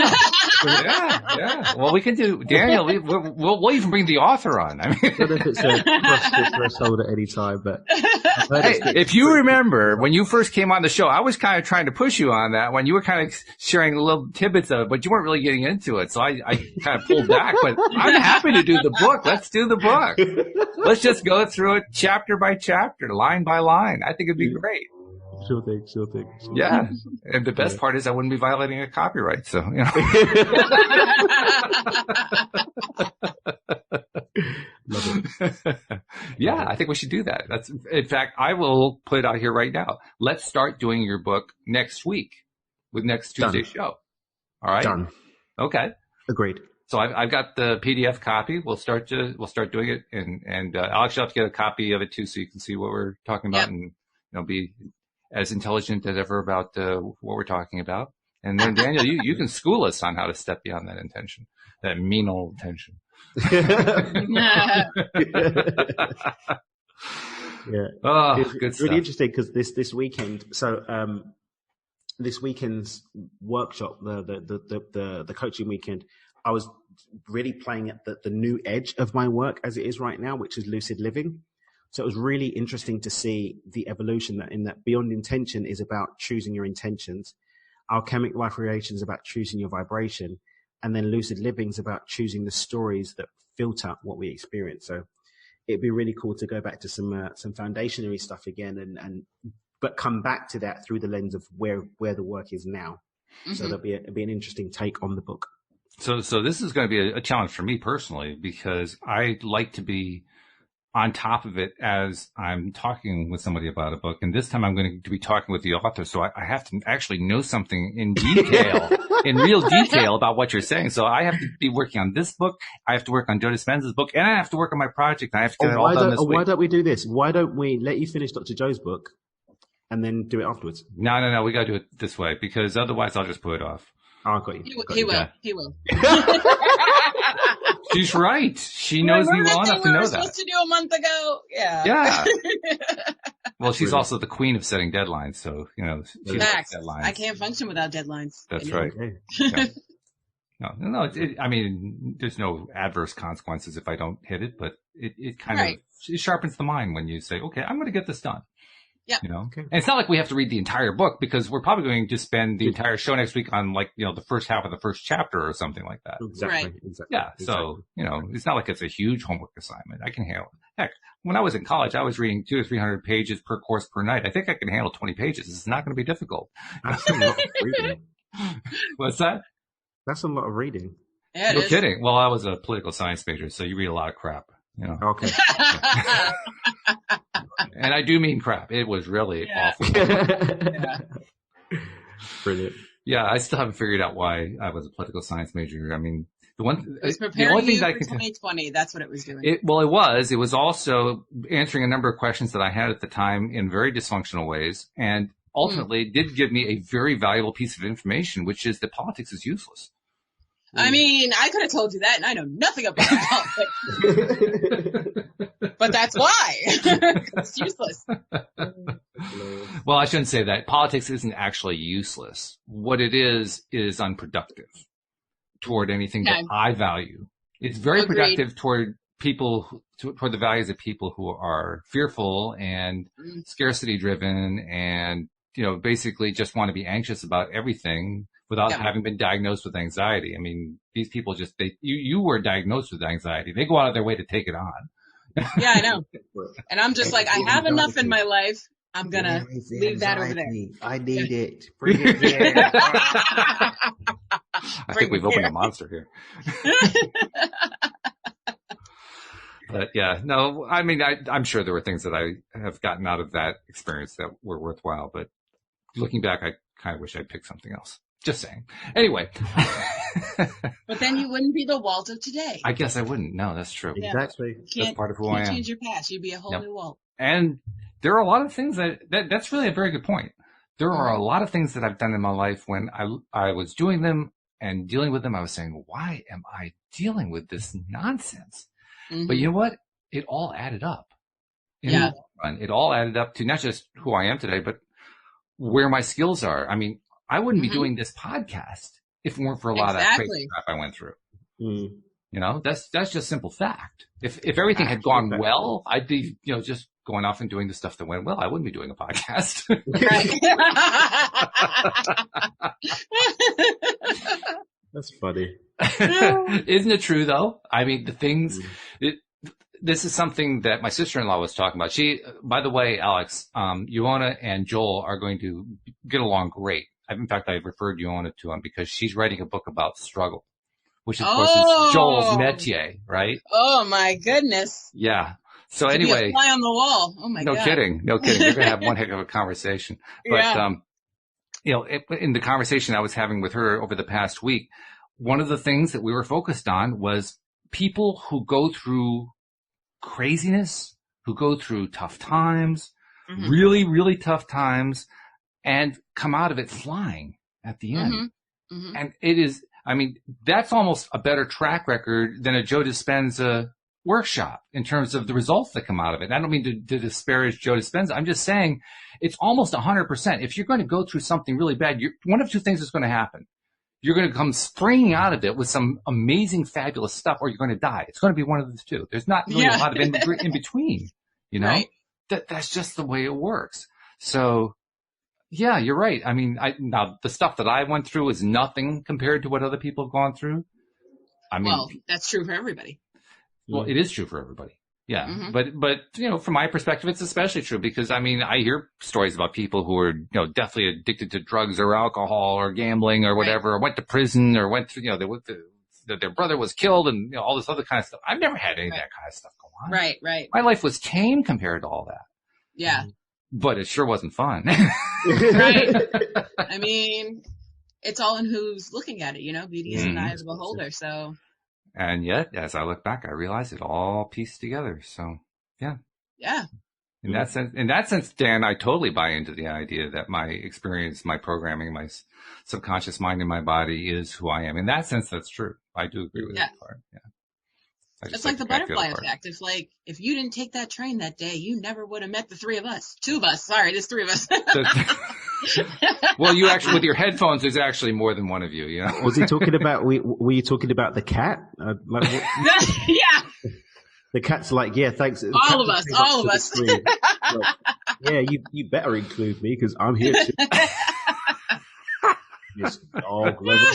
Well, we can do, Daniel. We'll even bring the author on. I mean, I don't know if it's a CrossFit threshold at any time, but hey, if you remember when you first came on the show, I was kind of trying to push you on that when you were kind of sharing little tidbits of it, but you weren't really getting into it. So I kind of pulled back. But I'm happy to do the book. Let's do the book. Let's just go through it chapter by chapter, line by line. I think it'd be great. Sure thing. Yeah. And the best part is I wouldn't be violating a copyright. So, Love it. Yeah, I think we should do that. In fact, I will put it out here right now. Let's start doing your book next week with next Tuesday's show. All right. Done. Okay. Agreed. So I've got the PDF copy. We'll start doing it, and I'll actually have to get a copy of it too, so you can see what we're talking about, and be as intelligent as ever about what we're talking about. And then Daniel, you can school us on how to step beyond that intention, that mean old intention. Yeah. Oh, it's good stuff. really interesting because this weekend, this weekend's workshop, the coaching weekend, I was really playing at the new edge of my work as it is right now, which is lucid living. So it was really interesting to see the evolution that Beyond Intention is about choosing your intentions. Alchemic Life Creation is about choosing your vibration. And then lucid living is about choosing the stories that filter what we experience. So it'd be really cool to go back to some foundationary stuff again, but come back to that through the lens of where the work is now. Mm-hmm. So it'll be an interesting take on the book. So this is going to be a challenge for me personally, because I like to be on top of it as I'm talking with somebody about a book. And this time I'm going to be talking with the author. So I have to actually know something in detail, in real detail about what you're saying. So I have to be working on this book. I have to work on Joe Dispenza's book, and I have to work on my project. I have to get it all done this week. Why don't we do this? Why don't we let you finish Dr. Joe's book and then do it afterwards? No. We got to do it this way, because otherwise I'll just put it off. Oh, I got you. He will. She's right. She knows me well enough to know that. Supposed to do a month ago. Yeah. Well, she's also the queen of setting deadlines, so she Facts. deadlines. I can't function without deadlines. That's right. Yeah. No. I mean, there's no adverse consequences if I don't hit it, but it kind of it sharpens the mind when you say, "Okay, I'm going to get this done." Yeah. Okay. And it's not like we have to read the entire book, because we're probably going to spend the entire show next week on the first half of the first chapter or something like that. Exactly. Right. Exactly. Yeah. So, it's not like it's a huge homework assignment. I can handle it. Heck, when I was in college, I was reading 200 or 300 pages per course per night. I think I can handle 20 pages. It's not going to be difficult. That's a lot of reading. What's that? That's a lot of reading. Yeah, no kidding. Well, I was a political science major, so you read a lot of crap. Okay. And I do mean crap. It was really awful. Yeah. Brilliant. Yeah, I still haven't figured out why I was a political science major. I mean, it was preparing you for 2020. That's what it was doing. It was also answering a number of questions that I had at the time in very dysfunctional ways, and ultimately did give me a very valuable piece of information, which is that politics is useless. I mean, I could have told you that, and I know nothing about politics. But that's why. It's useless. Well, I shouldn't say that. Politics isn't actually useless. What it is unproductive toward anything that I value. It's very productive toward people, toward the values of people who are fearful and scarcity driven and, basically just want to be anxious about everything without having been diagnosed with anxiety. I mean, these people you were diagnosed with anxiety. They go out of their way to take it on. Yeah, I know. And I'm just like, I have enough in my life. I'm going to leave that over there. I need it. Bring it here. I think we've opened a monster here. But yeah, no, I mean, I'm sure there were things that I have gotten out of that experience that were worthwhile. But looking back, I kind of wish I'd picked something else. Just saying. Anyway. But then you wouldn't be the Walt of today. I guess I wouldn't. No, that's true. Yeah. Exactly. That's part of who I am. You can't change your past. You'd be a whole new Walt. And there are a lot of things that's really a very good point. There are a lot of things that I've done in my life when I was doing them and dealing with them. I was saying, why am I dealing with this nonsense? Mm-hmm. But you know what? It all added up. It all added up to not just who I am today, but where my skills are. I mean, I wouldn't be doing this podcast if it weren't for a lot of that crazy crap I went through. Mm. That's just simple fact. If everything had gone well, I'd be, just going off and doing the stuff that went well. I wouldn't be doing a podcast. That's funny. Isn't it true though? I mean, the things, this is something that my sister-in-law was talking about. By the way, Alex, Ioana and Joel are going to get along great. In fact, I referred Ioana to him because she's writing a book about struggle, which of course is Joel's métier, right? Oh my goodness. Yeah. So anyway. Be a fly on the wall. Oh my God. No kidding. You're going to have one heck of a conversation. But, in the conversation I was having with her over the past week, one of the things that we were focused on was people who go through craziness, who go through tough times, really, really tough times, and come out of it flying at the end. Mm-hmm. Mm-hmm. And it is, I mean, that's almost a better track record than a Joe Dispenza workshop in terms of the results that come out of it. I don't mean to disparage Joe Dispenza. I'm just saying it's almost 100%. If you're going to go through something really bad, one of two things is going to happen. You're going to come springing out of it with some amazing, fabulous stuff, or you're going to die. It's going to be one of the two. There's not really a lot of in between, Right. That's just the way it works. So, yeah, you're right. I mean, now the stuff that I went through is nothing compared to what other people have gone through. I mean, well, that's true for everybody. Well, it is true for everybody. Yeah. Mm-hmm. But, from my perspective, it's especially true because, I mean, I hear stories about people who are, definitely addicted to drugs or alcohol or gambling or whatever, or went to prison or went through, their brother was killed and, all this other kind of stuff. I've never had any of that kind of stuff go on. Right, right. My life was tame compared to all that. Yeah. But it sure wasn't fun. Right. I mean, it's all in who's looking at it, beauty is in the eye of the beholder, so. And yet, as I look back, I realize it all pieced together. So, yeah. Yeah. In that sense, Dan, I totally buy into the idea that my experience, my programming, my subconscious mind in my body is who I am. In that sense, that's true. I do agree with that part. Yeah. It's like the butterfly effect. If you didn't take that train that day, you never would have met the three of us. Two of us. Sorry, there's three of us. Well, you actually, with your headphones, there's actually more than one of you. Was he talking about? Were you talking about the cat? Yeah. The cat's like, yeah, thanks. All of us. Like, yeah, you better include me because I'm here too. This dog lover.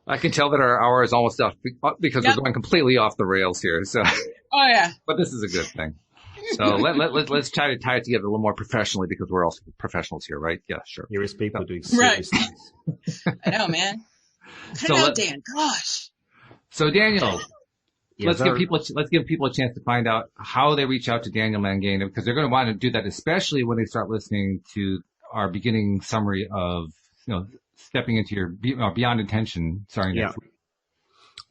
I can tell that our hour is almost up because we're going completely off the rails here. So, oh yeah, but this is a good thing. So let's try to tie it together a little more professionally because we're also professionals here, right? Yeah, sure. Here is people doing serious things. I know, man. Dan. Gosh. So Daniel, let's give people a chance to find out how they reach out to Daniel Mangano because they're going to want to do that, especially when they start listening to our beginning summary of stepping into your Beyond Intention starting next week.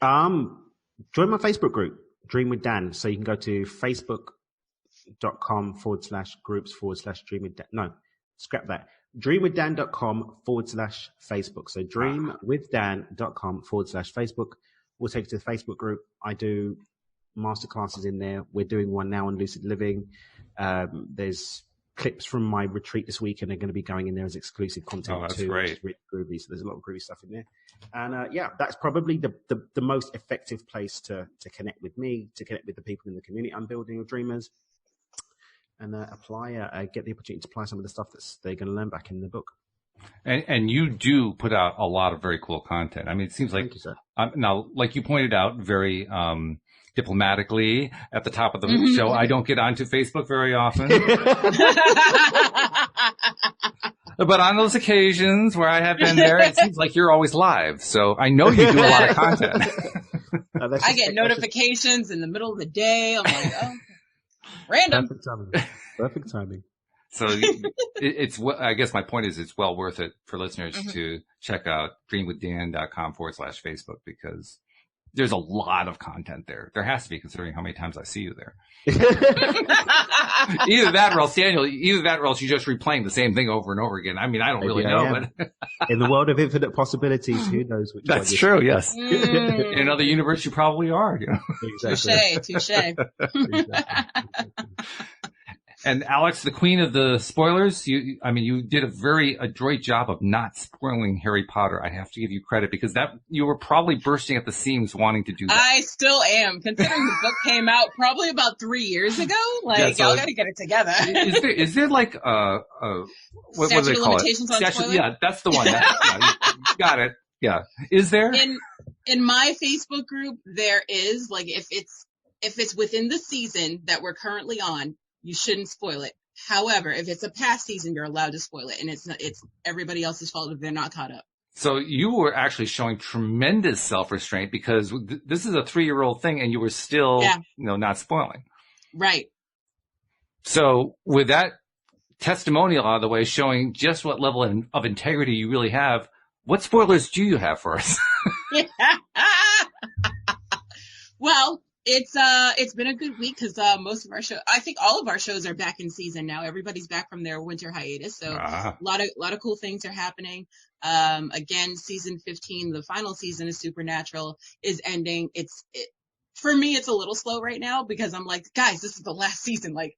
Join my Facebook group, Dream with Dan. So you can go to facebook.com/groups/Dream with Dan. No, scrap that. dreamwithdan.com/Facebook. So dreamwithdan.com/Facebook. We'll take you to the Facebook group. I do masterclasses in there. We're doing one now on lucid living. There's clips from my retreat this week, and they're going to be going in there as exclusive content. Oh, that's too, great. which is really groovy. So there's a lot of groovy stuff in there. And that's probably the most effective place to connect with me, to connect with the people in the community I'm building with Dreamers, and get the opportunity to apply some of the stuff that they're going to learn back in the book. And you do put out a lot of very cool content. I mean, it seems like, Thank you, sir. now, like you pointed out very diplomatically at the top of the show, I don't get onto Facebook very often. But on those occasions where I have been there, it seems like you're always live. So I know you do a lot of content. I get notifications in the middle of the day. I'm like, oh, random. Perfect timing. So I guess my point is it's well worth it for listeners to check out dreamwithdan.com/Facebook, because there's a lot of content there. There has to be, considering how many times I see you there. Either that or else you're just replaying the same thing over and over again. I mean, I don't really know, but in the world of infinite possibilities, who knows which that's true, yes. In another universe, you probably are. You know? Exactly. Touche. And Alex, the queen of the spoilers, you did a very adroit job of not spoiling Harry Potter. I have to give you credit, because you were probably bursting at the seams wanting to do that. I still am, considering the book came out probably about 3 years ago. Like, y'all got to get it together. Is there like what do they call limitations it? On spoilers? Yeah, that's the one. You got it. Yeah. Is there? In my Facebook group, there is, like, if it's within the season that we're currently on, you shouldn't spoil it. However, if it's a past season, you're allowed to spoil it, and it's everybody else's fault if they're not caught up. So you were actually showing tremendous self-restraint, because this is a 3-year-old thing, and you were still, not spoiling. Right. So with that testimonial out of the way, showing just what level of integrity you really have, what spoilers do you have for us? Well, it's been a good week, because most of our I think all of our shows are back in season now. Everybody's back from their winter hiatus, so a lot of cool things are happening. Again, season 15, the final season of Supernatural, is ending. For me, it's a little slow right now, because I'm like, guys, this is the last season. Like,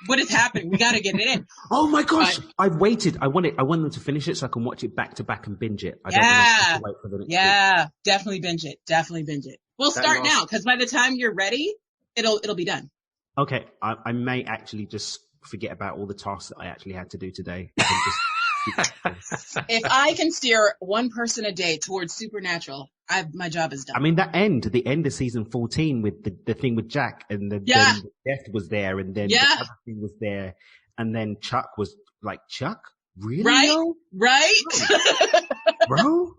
what is happening? We got to get it in. Oh my gosh! I've waited. I want them to finish it so I can watch it back to back and binge it. I don't want to wait for the next week. Definitely binge it. We'll start now, because by the time you're ready, it'll be done. Okay, I may actually just forget about all the tasks that I actually had to do today. If I can steer one person a day towards Supernatural, my job is done. I mean, the end of season 14 with the thing with Jack, and then Death was there, and then the other thing was there, and then Chuck was like, Chuck? Really? Right? Bro?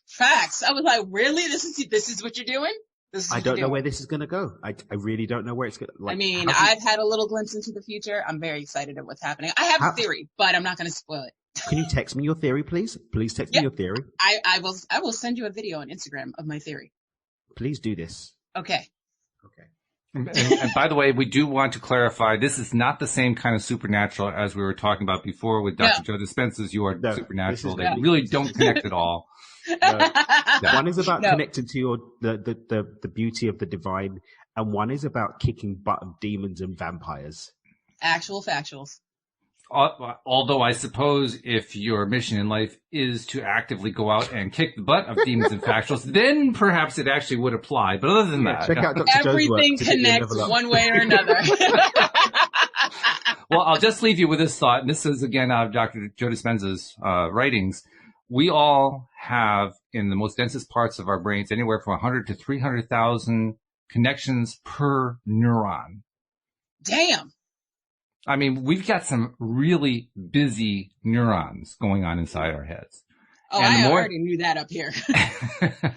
Facts. I was like, really? This is what you're doing? I don't know where this is going to go. I really don't know where it's going to. I mean, I've had a little glimpse into the future. I'm very excited at what's happening. I have a theory, but I'm not going to spoil it. Can you text me your theory, please? Please text me your theory. I will send you a video on Instagram of my theory. Please do this. Okay. And by the way, we do want to clarify, this is not the same kind of Supernatural as we were talking about before with Dr. Joe Dispenza's You Are Supernatural. They really don't connect at all. One is about connecting to the beauty of the divine, and one is about kicking butt of demons and vampires. Actual factuals. Although I suppose if your mission in life is to actively go out and kick the butt of demons and factuals, then perhaps it actually would apply. But other than that, check out Dr. Everything connects one way or another. Well, I'll just leave you with this thought, and this is again out of Dr. Joe Dispenza's writings. We all have, in the most densest parts of our brains, anywhere from 100 to 300,000 connections per neuron. Damn. I mean, we've got some really busy neurons going on inside our heads. Oh, I already knew that up here.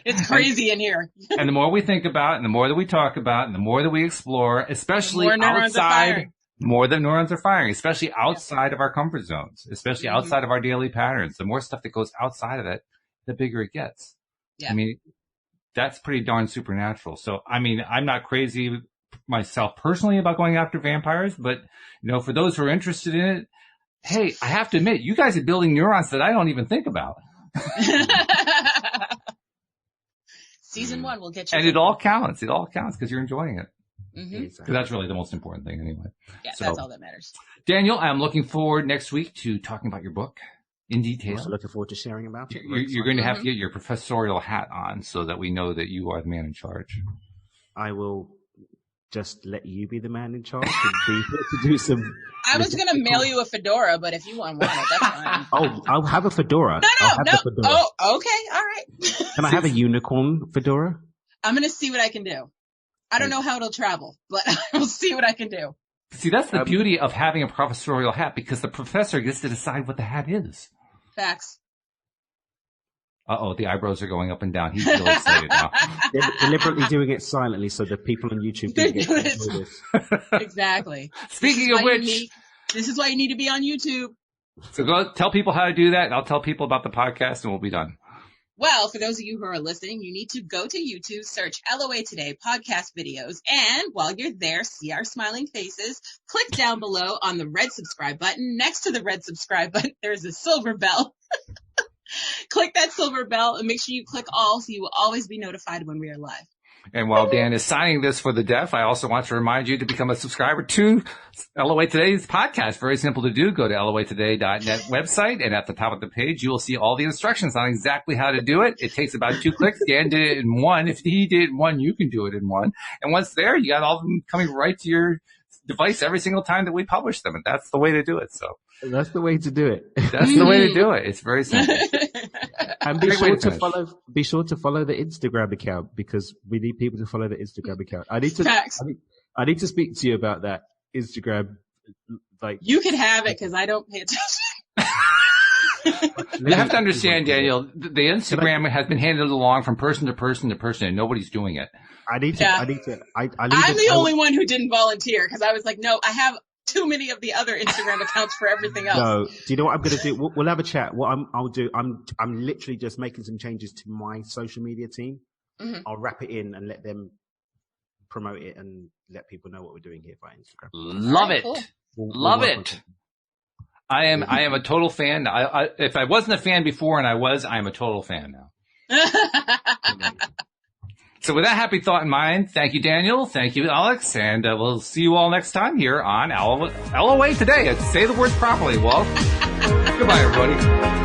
It's crazy in here. And the more we think about, and the more that we talk about, and the more that we explore, especially outside, more the neurons are firing, especially outside of our comfort zones, especially outside of our daily patterns. The more stuff that goes outside of it, the bigger it gets. Yeah. I mean, that's pretty darn supernatural. So, I mean, I'm not crazy myself personally about going after vampires, but, you know, for those who are interested in it, Hey, I have to admit, you guys are building neurons that I don't even think about. Season 1 will get you. And it all counts. It all counts because you're enjoying it. Mm-hmm. Because that's really the most important thing anyway. Yeah, so, that's all that matters. Daniel, I'm looking forward next week to talking about your book in detail. Also looking forward to sharing about it. You're going to have to get your professorial hat on so that we know that you are the man in charge. I will just let you be the man in charge and be here to do some... I was going to mail you a fedora, but if you want it, that's fine. Oh, I'll have a fedora. No. Oh, okay. All right. Can I have a unicorn fedora? I'm going to see what I can do. I don't know how it'll travel, but I'll see what I can do. See, that's the beauty of having a professorial hat, because the professor gets to decide what the hat is. Facts. Uh-oh, the eyebrows are going up and down. He's really excited now. They're deliberately doing it silently so that people on YouTube can get to this. Exactly. Speaking of which... This is why you need to be on YouTube. So go tell people how to do that, and I'll tell people about the podcast, and we'll be done. Well, for those of you who are listening, you need to go to YouTube, search LOA Today podcast videos, and while you're there, see our smiling faces. Click down below on the red subscribe button. Next to the red subscribe button, there's a silver bell. Click that silver bell and make sure you click all so you will always be notified when we are live. And while Dan is signing this for the deaf, I also want to remind you to become a subscriber to LOA Today's podcast. Very simple to do. Go to loatoday.net website, and at the top of the page, you will see all the instructions on exactly how to do it. It takes about 2 clicks. Dan did it in 1. If he did it in 1, you can do it in 1. And once there, you got all of them coming right to your device every single time that we publish them. And that's the way to do it. So that's the way to do it. That's the way to do it. It's very simple. And be sure to follow the Instagram account, because we need people to follow the Instagram account. I need to speak to you about that Instagram. Like, you can have it because I don't pay attention. You have to understand, Daniel, the Instagram has been handed along from person to person to person, and nobody's doing it. I'm the only one who didn't volunteer because I was like, no, I have too many of the other Instagram accounts for everything else. No, do you know what I'm going to do? We'll have a chat. What I'll do, I'm literally just making some changes to my social media team. Mm-hmm. I'll wrap it in and let them promote it and let people know what we're doing here via Instagram. Love it. Cool. Love it. I am a total fan. If I wasn't a fan before, and I am a total fan now. So with that happy thought in mind, thank you, Daniel. Thank you, Alex. And we'll see you all next time here on LOA Today. Say the words properly, Walt. Goodbye, everybody.